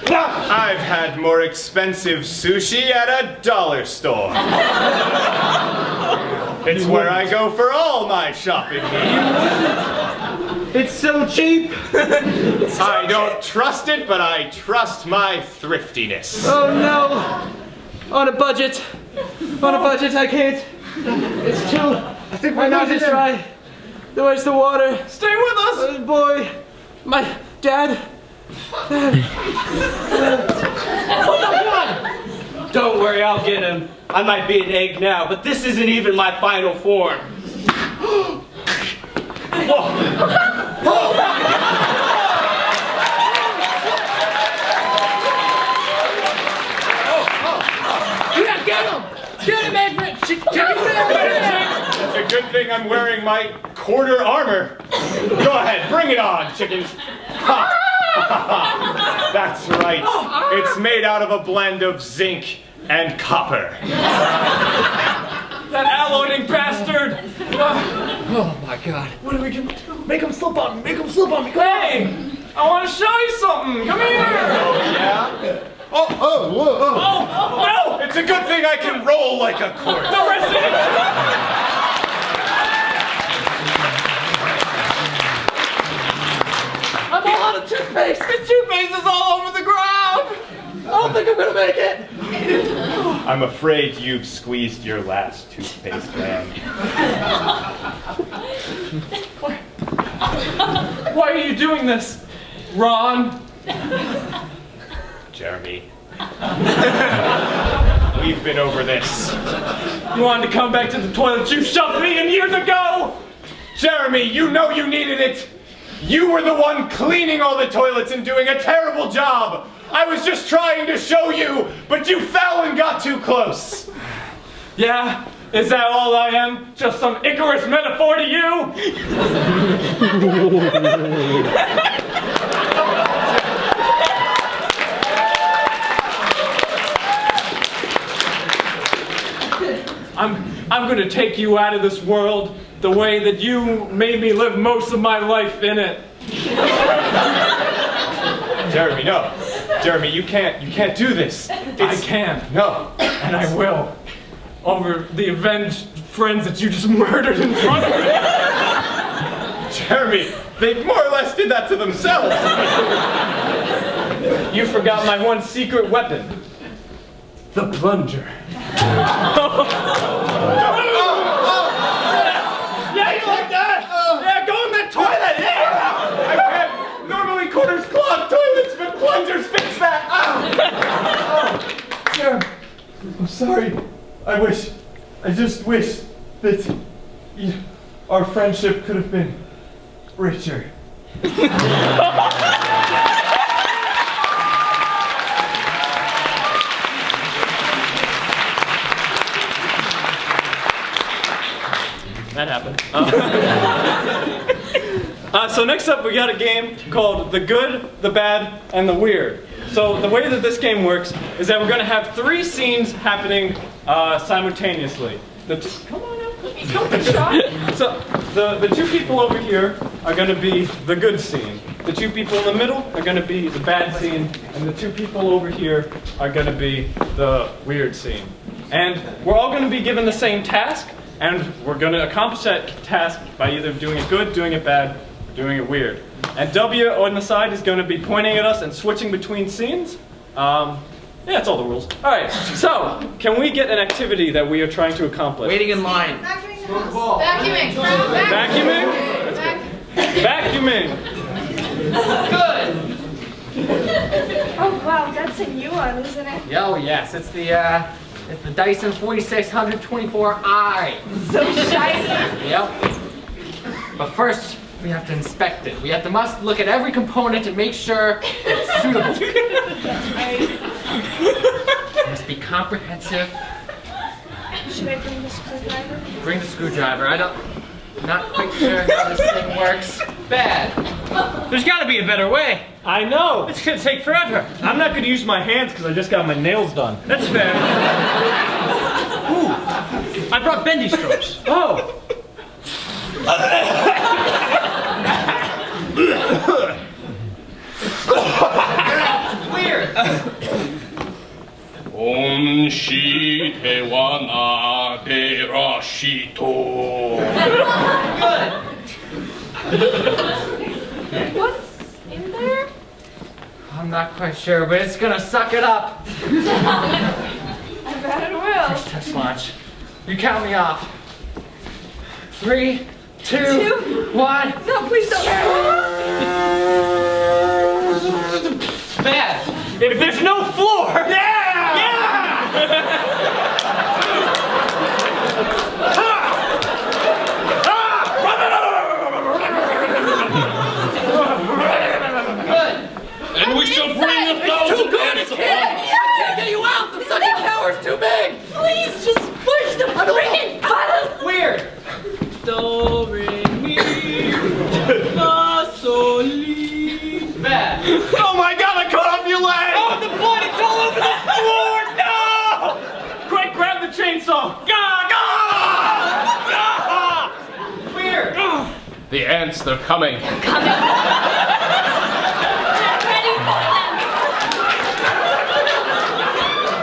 I've had more expensive sushi at a dollar store. It's where I go for all my shopping needs. It's so cheap. I don't trust it, but I trust my thriftiness. Oh no! On a budget. On a budget, I can't. It's too. I think My we're mouth losing is him. dry. Where's the water? Stay with us! Boy, my dad. Don't worry, I'll get him. I might be an egg now, but this isn't even my final form. Yeah, get him! Get him, Edmund! It's a good thing I'm wearing my quarter armor. Go ahead, bring it on, chickens. Ha! That's right. It's made out of a blend of zinc and copper. That alloying bastard! Oh my God. What are we gonna do? Make him slip on me. Make him slip on me. Come on. Hey! I want to show you something! Come here! Oh, yeah? Oh, whoa. Oh, no! It's a good thing I can roll like a quart. The rest of it! I'm whole lot of toothpaste. The toothpaste is all over the ground. I don't think I'm gonna make it. I'm afraid you've squeezed your last toothpaste, man. Why are you doing this, Ron? Jeremy. We've been over this. You wanted to come back to the toilet you shoved me in years ago? Jeremy, you know you needed it. You were the one cleaning all the toilets and doing a terrible job. I was just trying to show you, but you fell and got too close. Yeah? Is that all I am? Just some Icarus metaphor to you? I'm gonna take you out of this world the way that you made me live most of my life in it. Jeremy, no. Jeremy, you can't do this. I can. No. And I will. Over the avenged friends that you just murdered in front of me. Jeremy, they more or less did that to themselves. You forgot my one secret weapon. The plunger. Yeah, you like that? Yeah, go in that toilet. Yeah. I can't. Normally corners clog toilets, but plungers fix that. Jeremy, I'm sorry. I just wish that our friendship could have been richer. That happened. So next up, we got a game called The Good, the Bad, and the Weird. So the way that this game works is that we're going to have 3 scenes happening simultaneously. Come on out. So the 2 people over here are going to be the good scene. The 2 people in the middle are going to be the bad scene, and the 2 people over here are going to be the weird scene. And we're all going to be given the same task, and we're going to accomplish that task by either doing it good, doing it bad, or doing it weird. And W on the side is going to be pointing at us and switching between scenes. Yeah, that's all the rules. All right, so can we get an activity that we are trying to accomplish? Waiting in line. Vacuuming. Vacuuming? Vacuuming. Good. Oh wow, that's a new one, isn't it? Oh yes, it's the Dyson 4624i. So shiny. Yep. But first, we have to inspect it. We must look at every component and make sure it's suitable. That's right. It must be comprehensive. Should I bring the screwdriver? Bring the screwdriver. I'm not quite sure how this thing works. Bad. There's got to be a better way. I know. It's gonna take forever. I'm not going to use my hands because I just got my nails done. That's fair. Ooh, I brought bendy strokes. Oh. Weird. Onshite wana derashito. What's in there? I'm not quite sure, but it's gonna suck it up. I bet it will. First test launch. You count me off. 3, 2, 1. No, please don't. Bad. If there's no floor. Yeah! Good. And we shall bring 1,000 ants upon us. I can't get you out. The sucking tower's too big. Please just push the freaking button. Weird. Do, re, mi, fa, sol, li. Bad. Oh my God! I cut off your leg. Oh, the blood! It's all over the floor! No! Quick, grab the chainsaw. Weird. The ants, they're coming. Get ready for them.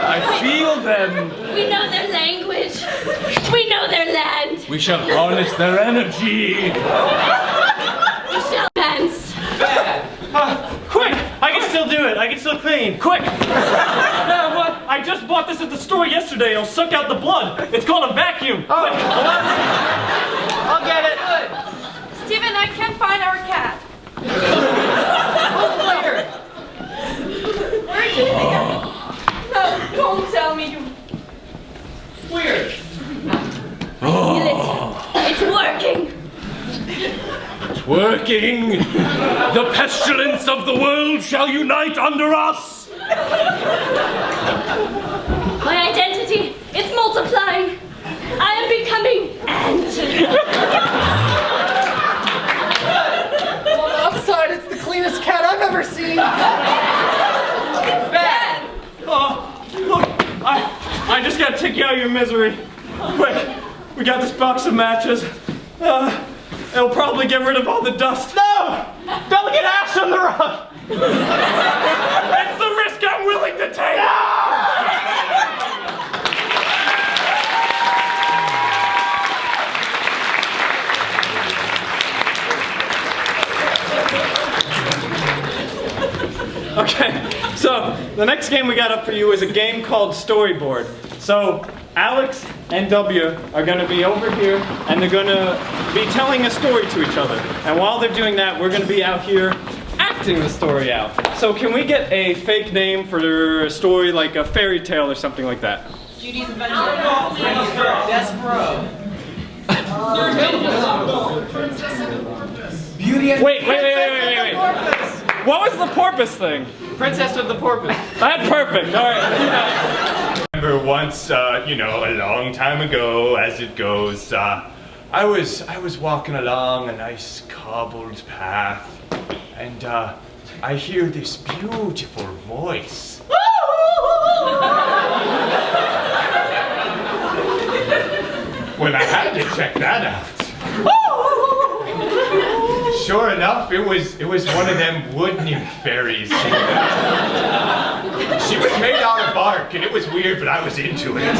I feel them. We know their language. We know their land. We shall harness their energy. We shall dance. Bad. still do it. I can still clean. Quick! Yeah, what? I just bought this at the store yesterday. It'll suck out the blood. It's called a vacuum. Oh, Quick. I'll get it. Steven, I can't find our cat. Where? Where did it go? No, don't tell me you... Weird. Feel it. It's working. It's working! The pestilence of the world shall unite under us! My identity, it's multiplying. I am becoming ant. On the upside, it's the cleanest cat I've ever seen. It's bad. Oh, look, I just gotta take you out of your misery. Quick, we got this box of matches. It'll probably get rid of all the dust. No! Don't get ash on the rug! That's the risk I'm willing to take! Okay, so the next game we got up for you is a game called Storyboard. So Alex and W are going to be over here and they're going to be telling a story to each other. And while they're doing that, we're going to be out here acting the story out. So can we get a fake name for a story, like a fairy tale or something like that? Judy's Adventure. Despero. Beauty and Wait. What was the porpoise thing? Princess of the Porpoise. That's perfect. All right. Remember once, a long time ago, as it goes, I was walking along a nice cobbled path, and I hear this beautiful voice. Well, I had to check that out. Sure enough, it was one of them wood nymph fairies. She was made out of bark, and it was weird, but I was into it.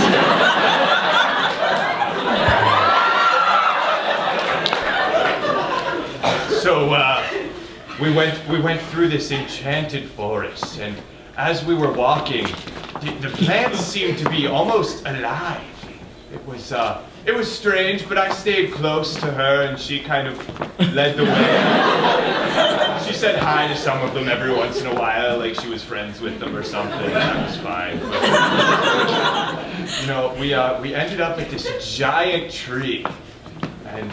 So we went through this enchanted forest, and as we were walking, the plants seemed to be almost alive. It was strange, but I stayed close to her, and she kind of led the way. She said hi to some of them every once in a while, like she was friends with them or something. That was fine. But, we ended up at this giant tree, and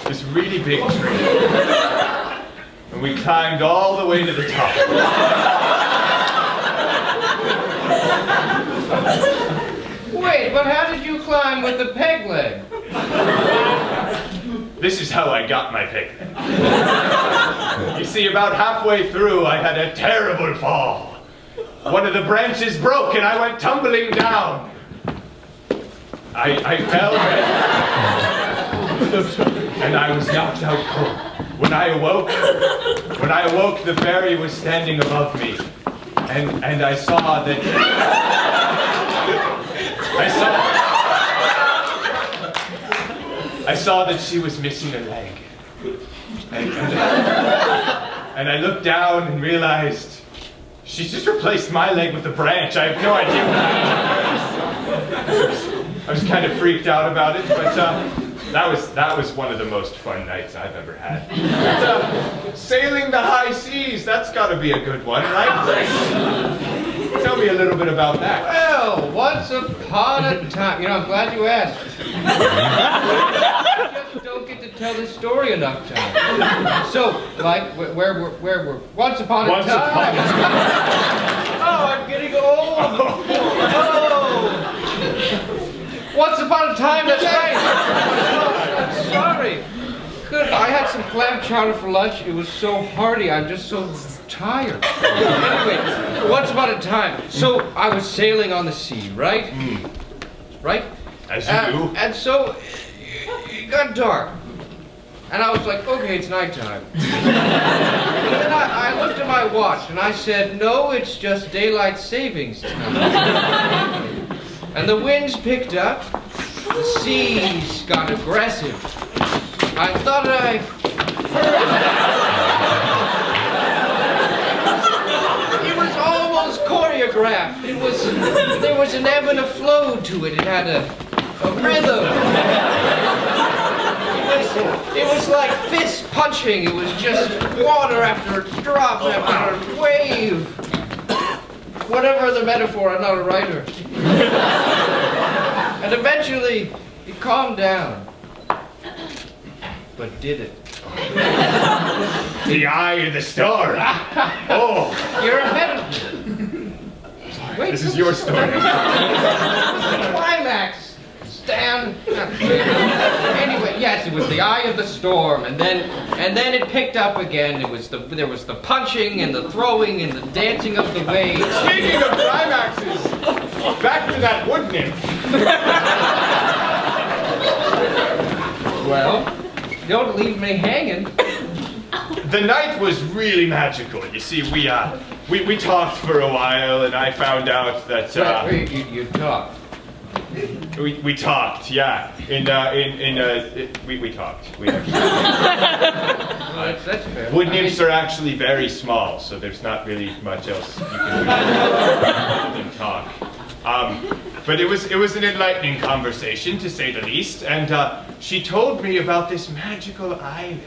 this really big tree, and we climbed all the way to the top. Wait, but how did you climb with a peg leg? This is how I got my peg leg. You see, about halfway through, I had a terrible fall. One of the branches broke and I went tumbling down. I fell and I was knocked out cold. When I awoke, the fairy was standing above me, and I saw that. I saw that she was missing a leg. And I looked down and realized she just replaced my leg with a branch. I have no idea what happened. I was kind of freaked out about it, but that was one of the most fun nights I've ever had. But, sailing the high seas, that's got to be a good one, right? Tell me a little bit about that. Well, once upon a time, I'm glad you asked. I just don't get to tell this story enough times. So, like, where we're once upon a time. Oh, I'm getting old. Oh. Once upon a time, that's right. Oh, I'm sorry. Good. I had some clam chowder for lunch. It was so hearty. I'm just so tired. Anyway, once upon a time. So I was sailing on the sea, right? Right? As you do. And so it got dark. And I was like, okay, it's nighttime. And then I looked at my watch and I said, no, it's just daylight savings time. And the winds picked up. The seas got aggressive. I thought There was an ebb and a flow to it. It had a rhythm. It was like fist punching. It was just water after a drop after a wave. Whatever the metaphor, I'm not a writer. And eventually, it calmed down. But did it? The eye of the storm. Oh. You're ahead of me. Wait, this is your story. Climax. Stan. Anyway, yes, it was the eye of the storm, and then it picked up again. There was the punching and the throwing and the dancing of the waves. Speaking of climaxes, back to that wood nymph. Well, don't leave me hanging. The night was really magical. You see, we talked for a while, and I found out that you talked. We talked, yeah. We talked. That's fair. Wood nymphs are actually very small, so there's not really much else you can do other than talk. But it was an enlightening conversation, to say the least, and she told me about this magical island.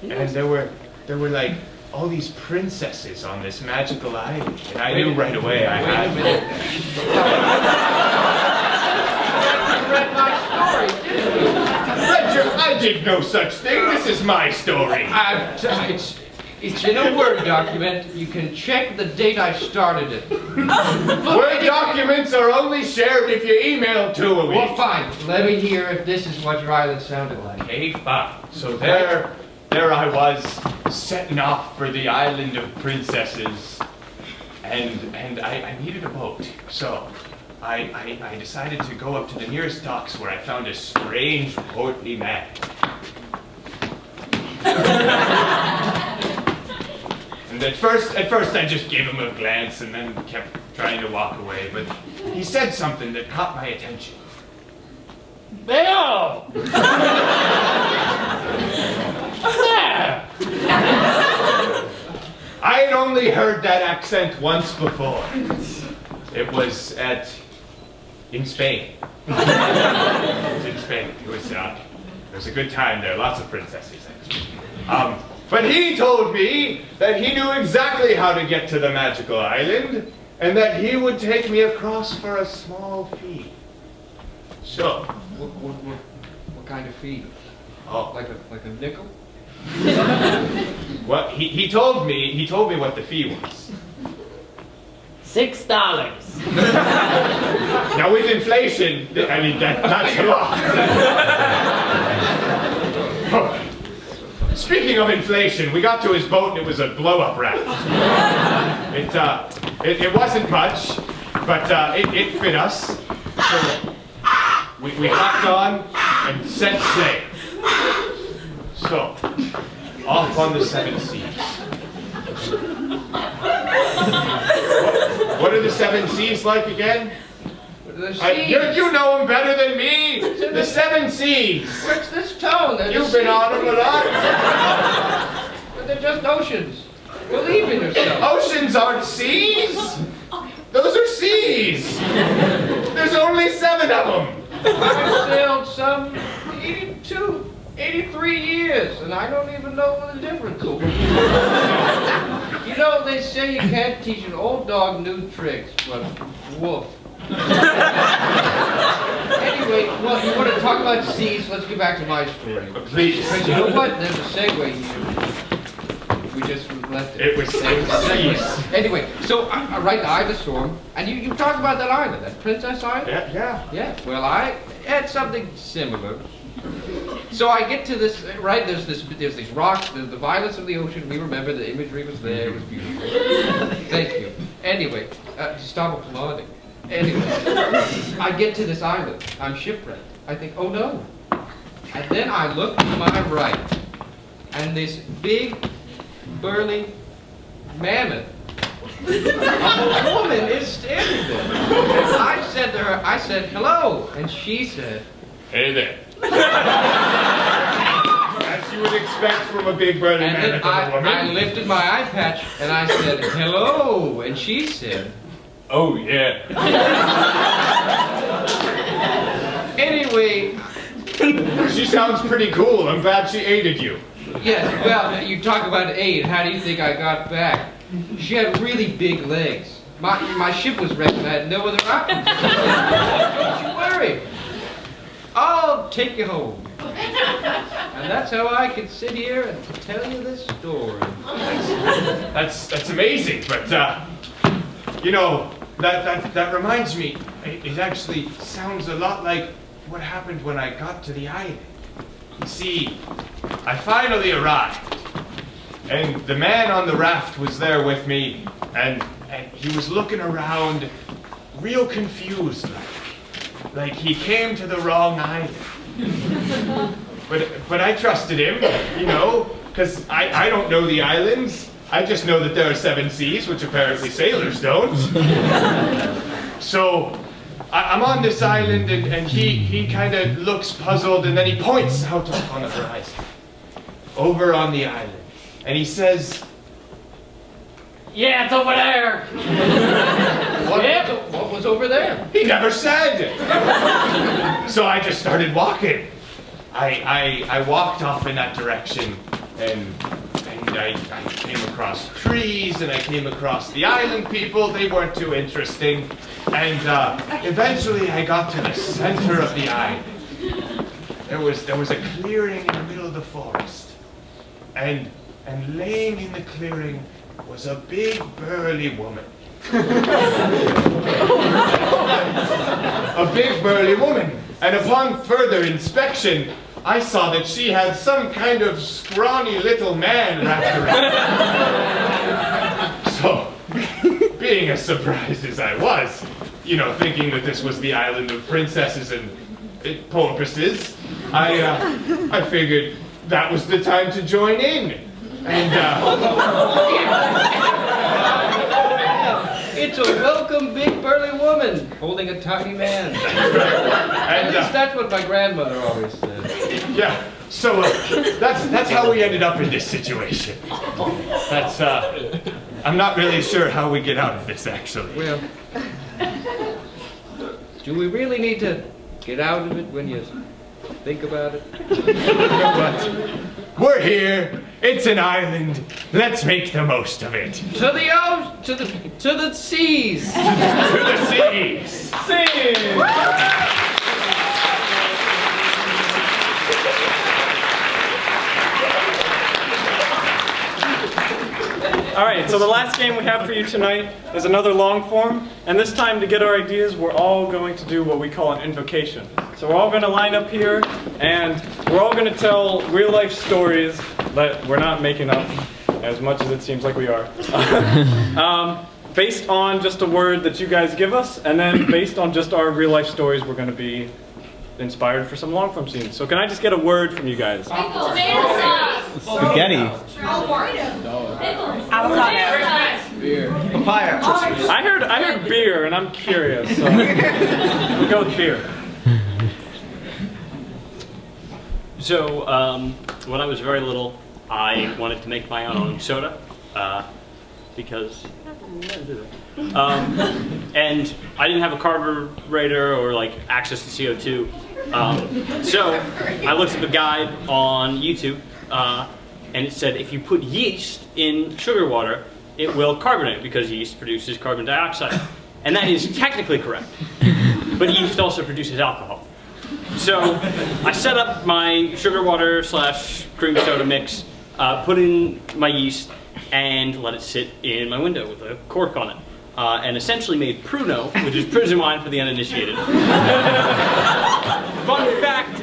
And there were like all these princesses on this magical island, and I knew right away I had to. You read my story, didn't you? I did no such thing. This is my story. It's in a Word document. You can check the date I started it. Word documents are only shared if you email to me. Well, fine. Let me hear if this is what your island sounded like. Okay, fine. So there I was, setting off for the island of princesses, and I needed a boat. So I decided to go up to the nearest docks, where I found a strange, portly man. And at first I just gave him a glance and then kept trying to walk away, but he said something that caught my attention. Bill! I had only heard that accent once before. It was in Spain. It was in Spain. It was a good time there. Lots of princesses. But he told me that he knew exactly how to get to the magical island, and that he would take me across for a small fee. So, What kind of fee? Oh, like a nickel? Well, he told me what the fee was. $6. Now with inflation, I mean that's a lot. Speaking of inflation, we got to his boat and it was a blow-up raft. It wasn't much, but it fit us. So we hopped on and set sail. So, off on the 7 seas. What are the 7 seas like again? You know them better than me. The 7 seas. What's this tone? You've been on them a lot. But they're just oceans. Believe in yourself. Oceans aren't seas. Those are seas. There's only 7 of them. I've sailed some 83 years, and I don't even know the difference. You know, they say you can't teach an old dog new tricks, but woof. Anyway, well, you want to talk about seas? Let's get back to my story. Please. Because you know what? There's a segue here. We just left it. It was seas. Anyway, so I write the Eye of the Storm, and you talked about that island, that Princess Island? Yeah. Well, I had something similar. So I get to this, right, there's these rocks, the violence of the ocean, we remember the imagery was there, it was beautiful. Thank you. Anyway, stop applauding. Anyway, I get to this island, I'm shipwrecked. I think, oh no. And then I look to my right, and this big, burly mammoth of a woman is standing there. I said to her, I said, hello, and she said, hey there. As you would expect from a big burly man of a woman. I lifted my eye patch and I said, hello, and she said, Oh, yeah. Anyway, She sounds pretty cool. I'm glad she aided you. yes, well, you talk about aid. How do you think I got back? She had really big legs. My ship was wrecked and I had no other option. Don't you worry. I'll take you home. And that's how I can sit here and tell you this story. That's amazing, but you know, that reminds me, it actually sounds a lot like what happened when I got to the island. You see, I finally arrived, and the man on the raft was there with me, and he was looking around real confused, like he came to the wrong island. But I trusted him, you know, because I don't know the islands. I just know that there are 7 seas, which apparently sailors don't. So I'm on this island, and he kind of looks puzzled, and then he points out on the horizon, over on the island, and he says, Yeah, it's over there. What was over there? He never said. So I just started walking. I walked off in that direction, and I came across trees, and I came across the island people. They weren't too interesting. And eventually I got to the center of the island. There was a clearing in the middle of the forest. And laying in the clearing was a big burly woman. A big burly woman. And upon further inspection, I saw that she had some kind of scrawny little man wrapped around. So, being as surprised as I was, you know, thinking that this was the island of princesses and porpoises, I figured that was the time to join in. And It's a welcome big burly woman holding a tiny man. At least that's what my grandmother always said. yeah, so that's how we ended up in this situation. That's I'm not really sure how we get out of this, actually. Well, do we really need to get out of it when you think about it? But we're here. It's an island. Let's make the most of it. To the seas. To the seas. All right, so the last game we have for you tonight is another long form, and this time to get our ideas, we're all going to do what we call an invocation. So we're all going to line up here, and we're all going to tell real life stories that we're not making up, as much as it seems like we are. Based on just a word that you guys give us, and then based on just our real life stories, we're going to be inspired for some long form scenes. So can I just get a word from you guys? Spaghetti. Beer. Papaya. I heard beer, and I'm curious, so we'll go with beer. So, when I was very little, I wanted to make my own soda, because, and I didn't have a carburetor or like access to CO2. So I looked at the guide on YouTube, and it said if you put yeast in sugar water, it will carbonate because yeast produces carbon dioxide. And that is technically correct. But yeast also produces alcohol. So I set up my sugar water / cream soda mix, put in my yeast, and let it sit in my window with a cork on it. And essentially made Pruno, which is prison wine for the uninitiated. Fun fact,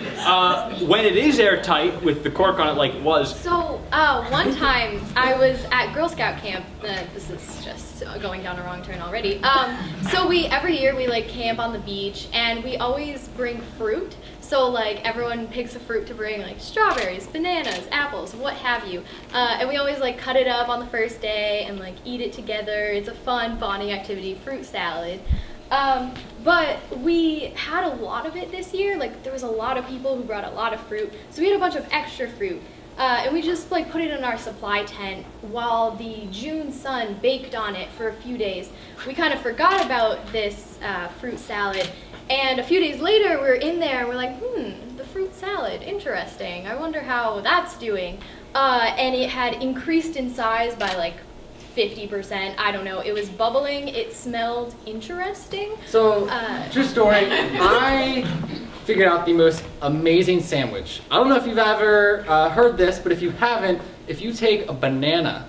when it is airtight with the cork on it like it was. So, one time I was at Girl Scout camp. This is just going down a wrong turn already. So every year we like camp on the beach, and we always bring fruit. So like everyone picks a fruit to bring, like strawberries, bananas, apples, what have you. And we always like cut it up on the first day and like eat it together. It's a fun bonding activity, fruit salad. But we had a lot of it this year. Like there was a lot of people who brought a lot of fruit. So we had a bunch of extra fruit. And we just like put it in our supply tent while the June sun baked on it for a few days. We kind of forgot about this fruit salad, and a few days later we're in there and we're like, the fruit salad, interesting. I wonder how that's doing. And it had increased in size by like 50%. I don't know. It was bubbling. It smelled interesting. So, true story. I figured out the most amazing sandwich. I don't know if you've ever heard this, but if you haven't, if you take a banana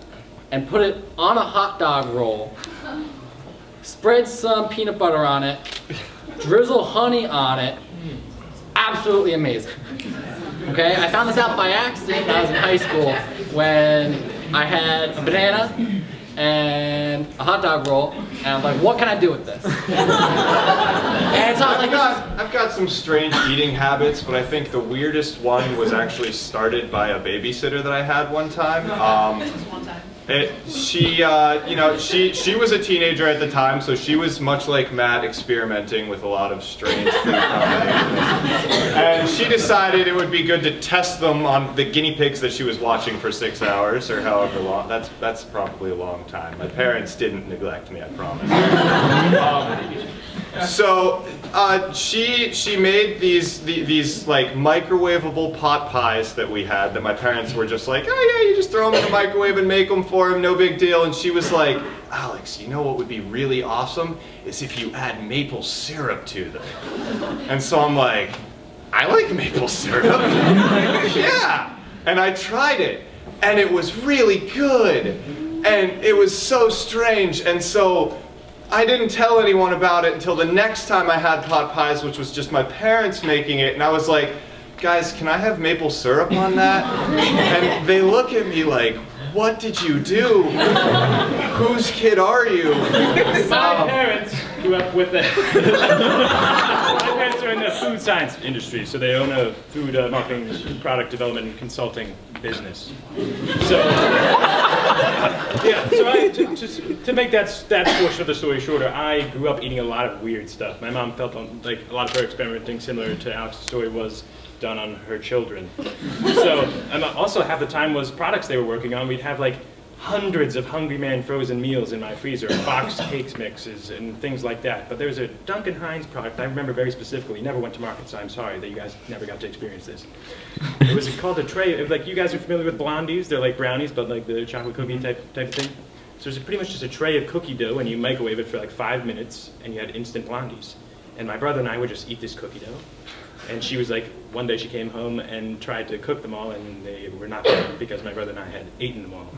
and put it on a hot dog roll, spread some peanut butter on it, drizzle honey on it, absolutely amazing. Okay, I found this out by accident when I was in high school when I had a banana and a hot dog roll, and I'm like, what can I do with this? And so I was like, I've got some strange eating habits, but I think the weirdest one was actually started by a babysitter that I had one time. She was a teenager at the time, so she was much like Matt, experimenting with a lot of strange food combinations. And she decided it would be good to test them on the guinea pigs that she was watching for 6 hours, or however long. That's probably a long time. My parents didn't neglect me, I promise. She made these like microwavable pot pies that we had that my parents were just like, oh yeah, you just throw them in the microwave and make them for him, no big deal. And she was like, Alex, you know what would be really awesome is if you add maple syrup to them. And so I'm like, I like maple syrup. Yeah. And I tried it, and it was really good, and it was so strange, and so I didn't tell anyone about it until the next time I had pot pies, which was just my parents making it, and I was like, guys, can I have maple syrup on that? And they look at me like, what did you do? Whose kid are you? My parents grew up with it. My parents are in the food science industry, so they own a food marketing, product development, and consulting business. So, yeah. So to make that portion of the story shorter, I grew up eating a lot of weird stuff. My mom felt like a lot of her experimenting, similar to Alex's story, was done on her children. So, and also half the time was products they were working on. We'd have like hundreds of Hungry Man frozen meals in my freezer, boxed cakes mixes and things like that. But there was a Duncan Hines product I remember very specifically. Never went to market, so I'm sorry that you guys never got to experience this. It was called a tray. Like, you guys are familiar with blondies? They're like brownies, but like the chocolate cookie type of thing. So it's pretty much just a tray of cookie dough, and you microwave it for like 5 minutes, and you had instant blondies. And my brother and I would just eat this cookie dough. And she was like, one day she came home and tried to cook them all, and they were not good because my brother and I had eaten them all.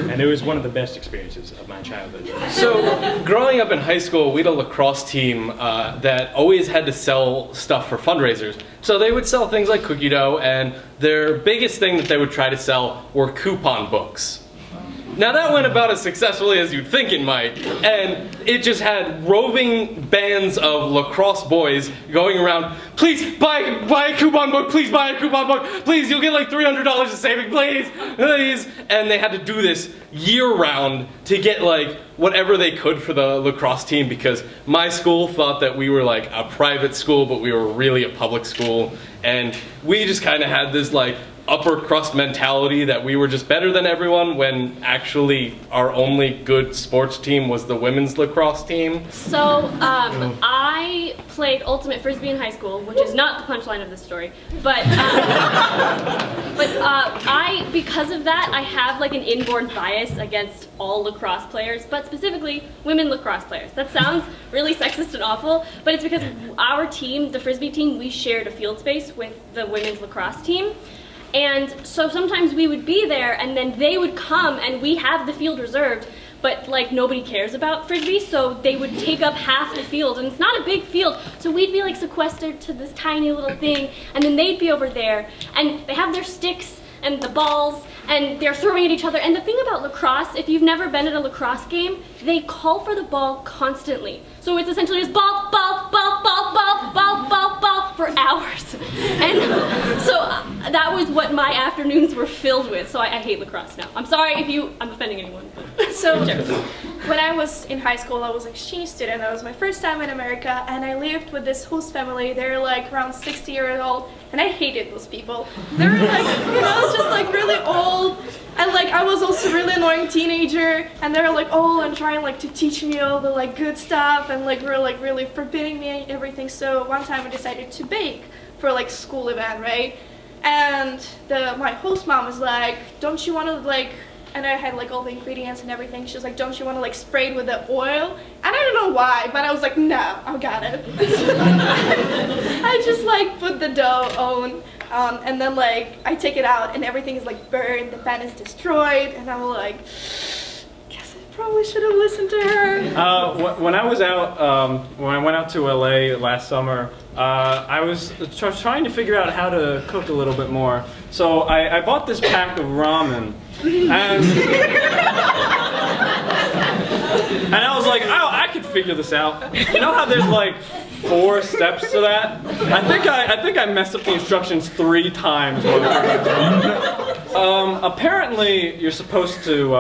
And it was one of the best experiences of my childhood. So, growing up in high school, we had a lacrosse team that always had to sell stuff for fundraisers. So they would sell things like cookie dough, and their biggest thing that they would try to sell were coupon books. Now that went about as successfully as you'd think it might, and it just had roving bands of lacrosse boys going around, please buy a coupon book, please buy a coupon book, please, you'll get like $300 of saving, please, please. And they had to do this year round to get like whatever they could for the lacrosse team, because my school thought that we were like a private school, but we were really a public school, and we just kind of had this like upper crust mentality that we were just better than everyone, when actually our only good sports team was the women's lacrosse team. So I played ultimate frisbee in high school, which is not the punchline of this story, but I, because of that, I have like an inborn bias against all lacrosse players, but specifically women lacrosse players. That sounds really sexist and awful, but it's because our team, the frisbee team, we shared a field space with the women's lacrosse team. And so sometimes we would be there, and then they would come, and we have the field reserved, but like nobody cares about frisbee, so they would take up half the field, and it's not a big field, so we'd be like sequestered to this tiny little thing, and then they'd be over there, and they have their sticks and the balls, and they're throwing at each other. And the thing about lacrosse, if you've never been at a lacrosse game, they call for the ball constantly. So it's essentially just ball, ball, ball, ball, ball, ball, ball, ball for hours. And so that was what my afternoons were filled with. So I hate lacrosse now. I'm sorry if I'm offending anyone. But so when I was in high school, I was an exchange student. That was my first time in America, and I lived with this host family. They're like around 60 years old, and I hated those people. They were like, you know, just like really old, and like I was also really annoying teenager, and they were like old and trying like to teach me all the like good stuff, and like were like really forbidding me everything. So one time I decided to bake for like school event, right? And my host mom was like, don't you want to like, and I had like all the ingredients and everything. She was like, don't you want to like spray it with the oil? And I don't know why, but I was like, no, I got it. I just like put the dough on, and then like I take it out and everything is like burned, the pan is destroyed, and I'm like, guess I probably should have listened to her. When I was out, when I went out to LA last summer, I was trying to figure out how to cook a little bit more. So I bought this pack of ramen, and I was like, oh, I could figure this out. You know how there's like 4 steps to that? I think I messed up the instructions 3 times. Apparently, you're supposed to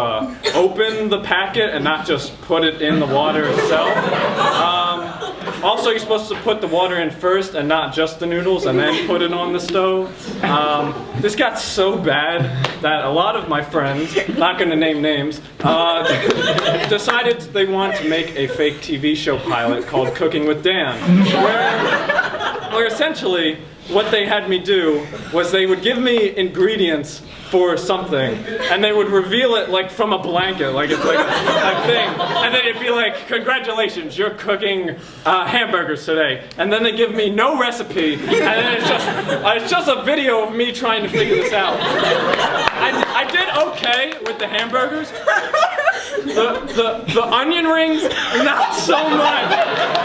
open the packet and not just put it in the water itself. Also, you're supposed to put the water in first and not just the noodles and then put it on the stove. This got so bad that a lot of my friends, not going to name names, decided they wanted to make a fake TV show pilot called Cooking with Dan, where essentially what they had me do was they would give me ingredients for something, and they would reveal it like from a blanket, like it's like a thing, and then it'd be like, congratulations, you're cooking hamburgers today, and then they give me no recipe, and then it's just a video of me trying to figure this out. I did okay with the hamburgers. The onion rings, not so much.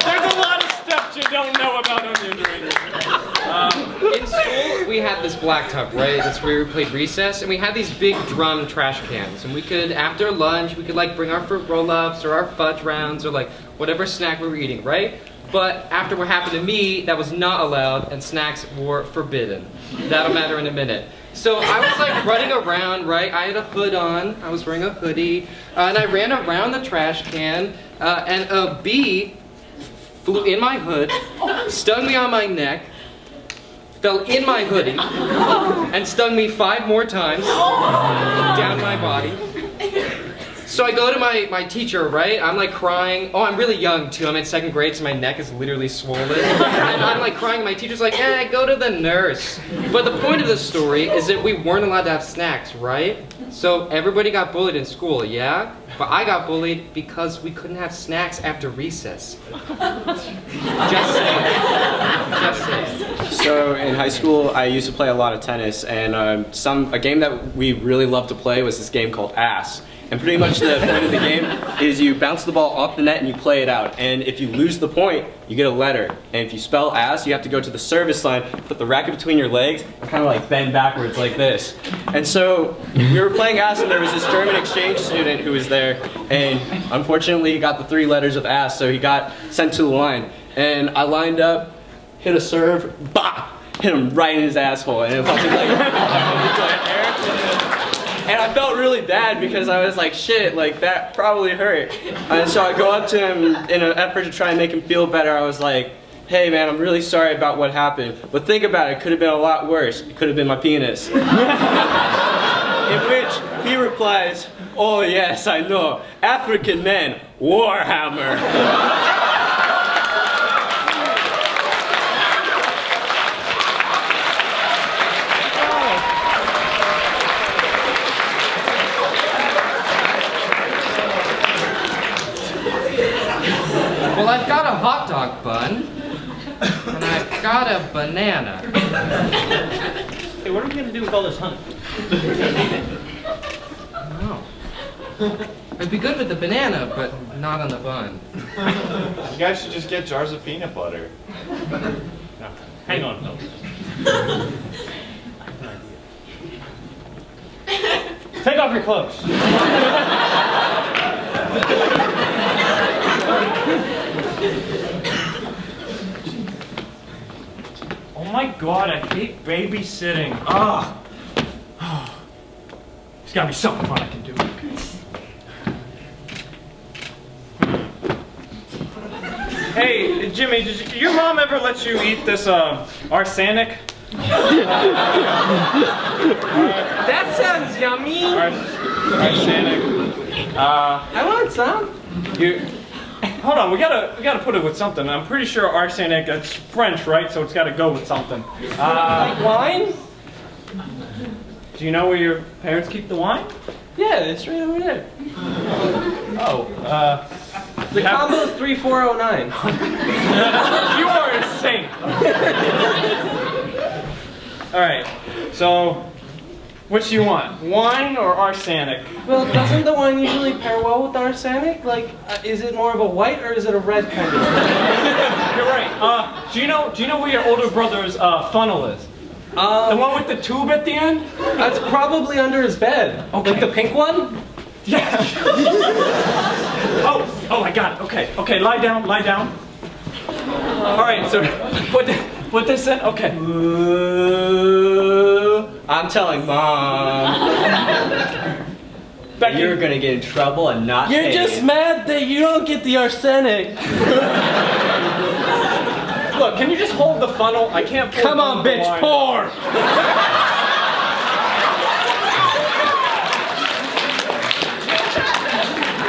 There's a lot of steps you don't know about onion rings. In school, we had this blacktop, right? That's where we played recess, and we had these big drum trash cans. And we could, after lunch, we could like bring our fruit roll-ups or our fudge rounds or like whatever snack we were eating, right? But after what happened to me, that was not allowed, and snacks were forbidden. That'll matter in a minute. So I was like running around, right? I had a hood on, I was wearing a hoodie, and I ran around the trash can, and a bee flew in my hood, stung me on my neck, fell in my hoodie, and stung me 5 more times down my body. So I go to my teacher, right? I'm like crying. Oh, I'm really young too. I'm in 2nd grade, so my neck is literally swollen. And I'm like crying, and my teacher's like, go to the nurse. But the point of the story is that we weren't allowed to have snacks, right? So everybody got bullied in school, yeah? But I got bullied because we couldn't have snacks after recess. Just saying. Just saying. So in high school, I used to play a lot of tennis, and a game that we really loved to play was this game called Ass. And pretty much the point of the game is you bounce the ball off the net and you play it out. And if you lose the point, you get a letter. And if you spell ass, you have to go to the service line, put the racket between your legs, and kind of like bend backwards like this. And so we were playing ass, and there was this German exchange student who was there. And unfortunately, he got the 3 letters of ass, so he got sent to the line. And I lined up, hit a serve, bah! Hit him right in his asshole. And it felt like and I felt really bad because I was like, shit, like that probably hurt. And so I go up to him in an effort to try and make him feel better. I was like, hey man, I'm really sorry about what happened, but think about it, it could have been a lot worse. It could have been my penis. In which he replies, oh yes, I know, African men, Warhammer. Well, I've got a hot dog bun, and I've got a banana. Hey, what are we going to do with all this honey? Oh. It'd be good with the banana, but not on the bun. You guys should just get jars of peanut butter. No, hang on, fellas. I have an idea. Take off your clothes. Oh my god, I hate babysitting. Ugh. There's gotta be something fun I can do. Hey, Jimmy, did your mom ever let you eat this arsenic? That sounds yummy. Arsenic. I want some. Hold on, we gotta put it with something. I'm pretty sure arsenic, it's French, right? So it's gotta go with something. Wine? Do you know where your parents keep the wine? Yeah, it's right over there. Oh, The combo's 3409. you are a saint. Alright, so which do you want? Wine or arsenic? Well, doesn't the wine usually pair well with arsenic? Like, is it more of a white or is it a red kind of? You're right. Do you know where your older brother's funnel is? The one with the tube at the end? That's probably under his bed. Okay. Like the pink one? Yeah. oh, I got it. Okay, lie down. All right, so what they said? Okay. I'm telling Mom. Becky, You're gonna get in trouble and not You're pay. just mad that you don't get the arsenic. look, can you just hold the funnel? I can't pour. Come on, bitch, pour!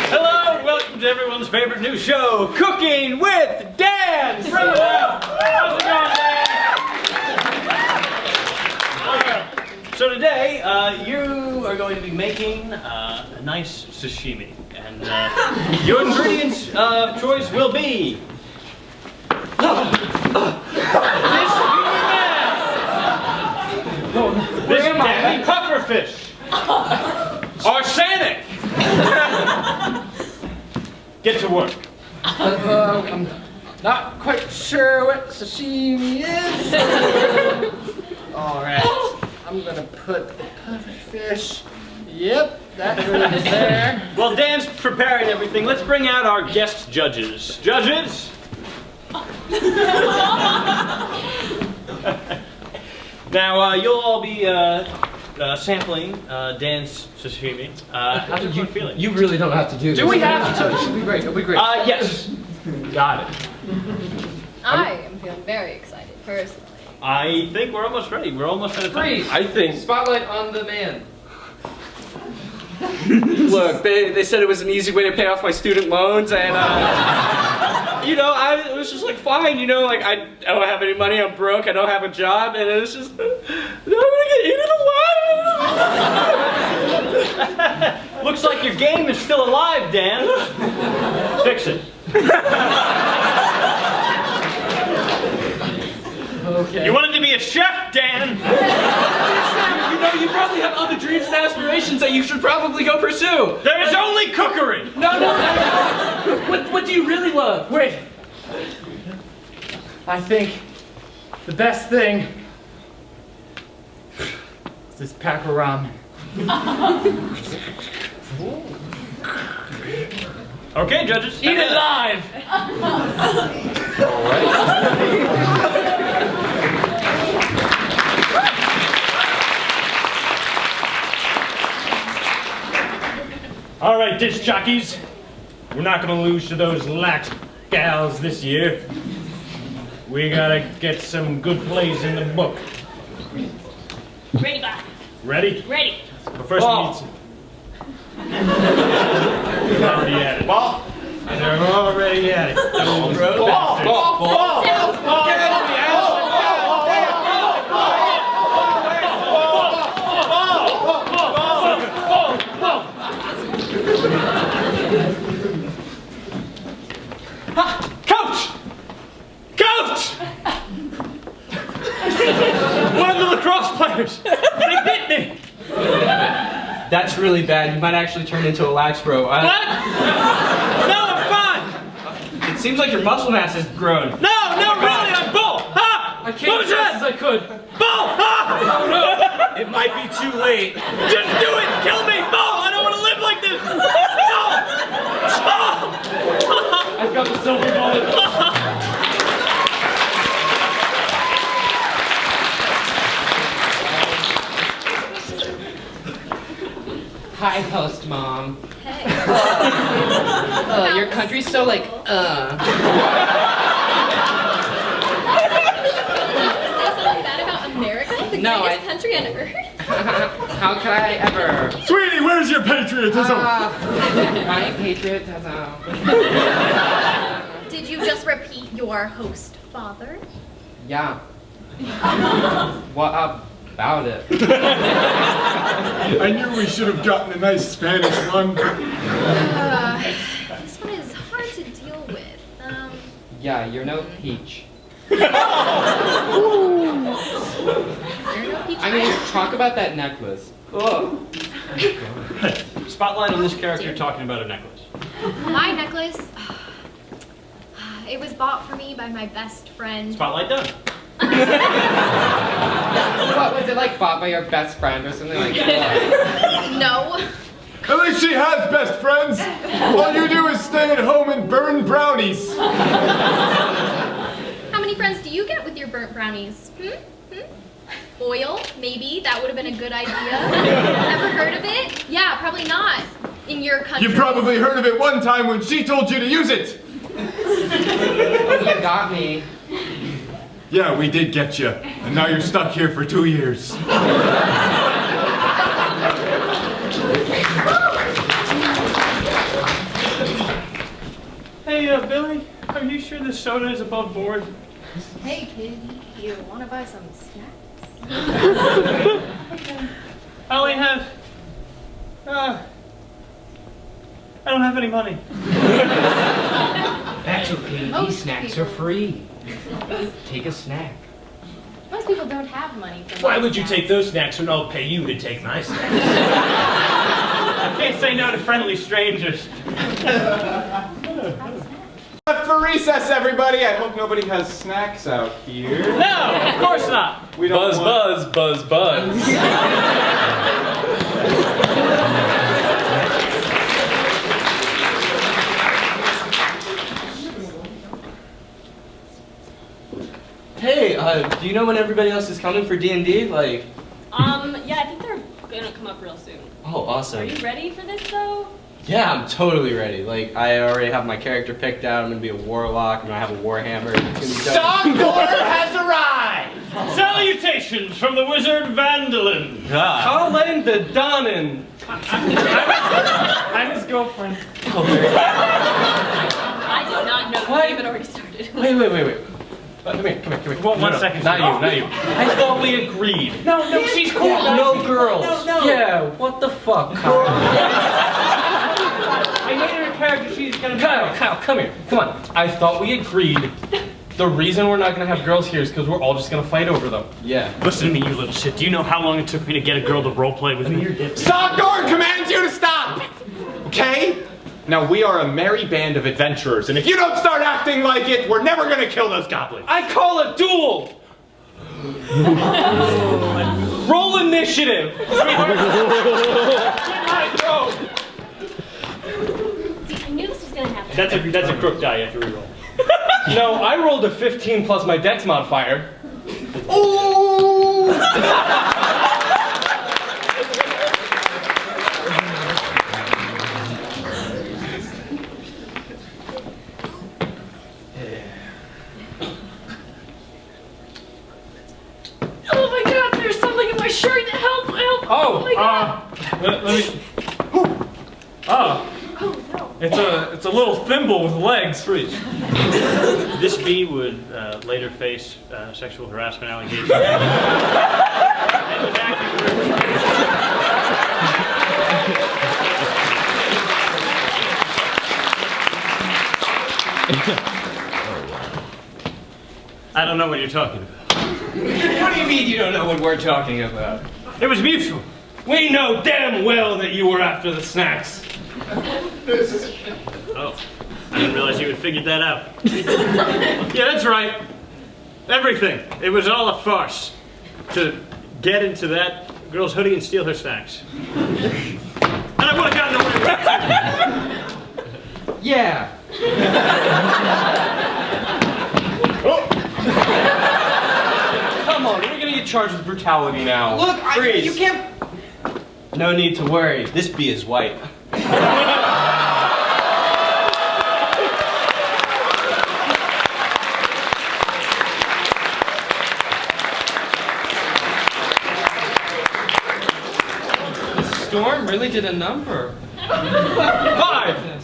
Hello, welcome to everyone's favorite new show, Cooking with Dan. Bring it out. How's it going, Dan? So today, you are going to be making a nice sashimi, and your ingredients of choice will be this deadly pufferfish, arsenic. Get to work. I'm not quite sure what sashimi is. Alright, I'm gonna put fish. Yep, that goes there. Well, Dan's preparing everything. Let's bring out our guest judges. Judges? Now, you'll all be sampling Dan's sashimi. How's everyone feeling? You really don't have to do this. Do we have to? It'll be great, it'll be great. Yes. Got it. I am feeling very excited, personally. I think we're almost ready. We're almost at a time. Freeze! I think. Spotlight on the man. Look, they said it was an easy way to pay off my student loans, and it was just like fine, like I don't have any money, I'm broke, I don't have a job, and it was just, I'm gonna get eaten alive. Looks like your game is still alive, Dan. Fix it. Okay. You wanted to be a chef, Dan. You probably have other dreams and aspirations that you should probably go pursue. There is only cookery. No. What do you really love? Wait. I think the best thing is this pack of ramen. Okay, judges. Eat it live! All right, disc jockeys. We're not gonna lose to those lax gals this year. We gotta get some good plays in the book. Ready, boss. Ready? Ready. But first we need some. They're already at it. Ball. They're already at it. Coach! One of the lacrosse players! They bit me! That's really bad. You might actually turn into a lax bro. What? No, I'm fine! It seems like your muscle mass has grown. No, really, I'm bull! Ha! I came as fast as I could. Bull! Ha! Oh no! It might be too late. Just do it! Kill me! Bull! I don't want to live like this! No! I've got the silver bullet. Hi, host mom. Hey. Your country's so like, Say something bad about America? the No, greatest country on earth? How could I ever? Sweetie, where's your patriotism? My patriotism. Did you just repeat your host father? Yeah. What about it? I knew we should have gotten a nice Spanish one. This one is hard to deal with. Yeah, you're no peach. You're no peach. I mean, talk about that necklace. Oh. Spotlight on this character, you're talking about a necklace. My necklace, it was bought for me by my best friend. Spotlight done. What was it like? Bought by your best friend or something like that? No. At least she has best friends. All you do is stay at home and burn brownies. How many friends do you get with your burnt brownies? Oil, maybe. That would have been a good idea. Ever heard of it? Yeah, probably not. In your country. You probably heard of it one time when she told you to use it. You got me. Yeah, we did get you. And now you're stuck here for 2 years. Hey, Billy, are you sure this soda is above board? Hey, kid, you want to buy some snacks? I only have... I don't have any money. That's okay. Most These snacks people- are free. Take a snack. Most people don't have money for Why most would you snacks. take those snacks when I'll pay you to take my snacks? I can't say no to friendly strangers. Left for recess, everybody. I hope nobody has snacks out here. No, of course not. We don't Buzz, want... buzz, buzz, buzz. Hey, do you know when everybody else is coming for D&D? Like, Yeah, I think they're gonna come up real soon. oh, awesome. Are you ready for this though? Yeah, I'm totally ready. Like, I already have my character picked out. I'm gonna be a warlock. I'm gonna have a warhammer. It's gonna be dope. Stockholder has arrived! Salutations from the wizard Vandalin. Colin the Donnan. I'm his girlfriend. I did not know the game had already started. Wait. Come here. One second. Not you. I thought we agreed. No, she's cool. No girls. No. Yeah, what the fuck, Kyle? I made her a character. She's gonna be. Kyle, come here. Come on. I thought we agreed. The reason we're not gonna have girls here is because we're all just gonna fight over them. Yeah. Listen to me, you little shit. Do you know how long it took me to get a girl to roleplay with me? Stockholder commands you to stop! Okay? Now, we are a merry band of adventurers, and if you don't start acting like it, we're never gonna kill those goblins. I call a duel! Roll initiative! See, I knew this was gonna happen. That's a crook die. You have to reroll. No, I rolled a 15 plus my dex modifier. Ooh! Oh my god, there's something in my shirt. Help! Oh, my god. let me. Oh, Oh no. it's a little thimble with legs. Freeze. This bee would later face sexual harassment allegations. I don't know what you're talking about. What do you mean you don't know what we're talking about? It was mutual. We know damn well that you were after the snacks. Oh, I didn't realize you had figured that out. Yeah, that's right. Everything. It was all a farce to get into that girl's hoodie and steal her snacks. And I would have gotten away with it. Yeah. Come on, we're gonna get charged with brutality now. Look, Freeze. you can't. No need to worry. This bee is white. really did a number. 5.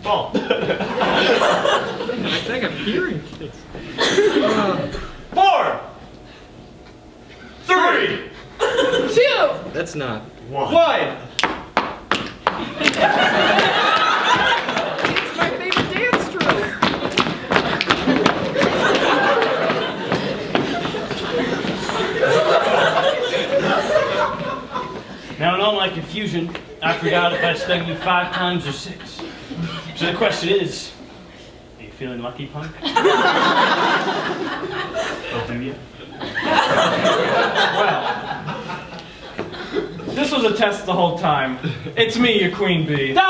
Ball. I think I'm hearing things. 4. 3. 2. That's not. 1. It's my favorite dance trope. Now, in all my confusion, I forgot if I stung you 5 times or 6. So the question is, are you feeling lucky, punk? Oh, do you? Well, this was a test the whole time. It's me, your queen bee. I'm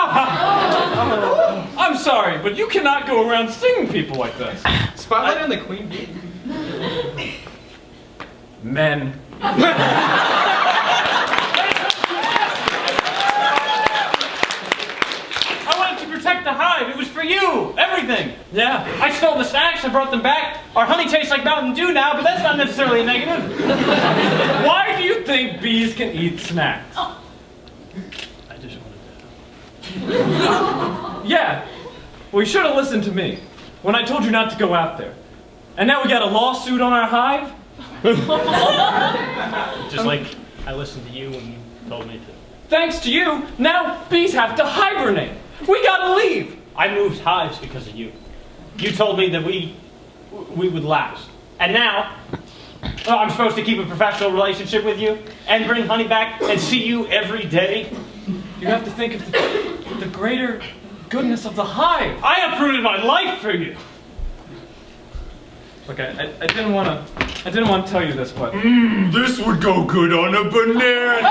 sorry, but you cannot go around stinging people like this. Spotlight on the queen bee. Men. I wanted to protect the hive. It was for you. Everything. Yeah. I stole the snacks. I brought them back. Our honey tastes like Mountain Dew now, but that's not necessarily a negative. Why do you think bees can eat snacks? I just wanted to. Yeah. Well, you should have listened to me when I told you not to go out there. And now we got a lawsuit on our hive? Just like I listened to you when you told me to. Thanks to you, now bees have to hibernate. We gotta leave. I moved hives because of you. You told me that we would last. And now, I'm supposed to keep a professional relationship with you and bring honey back and see you every day? You have to think of the greater goodness of the hive. I uprooted my life for you. Look, I didn't want to tell you this, but This would go good on a banana.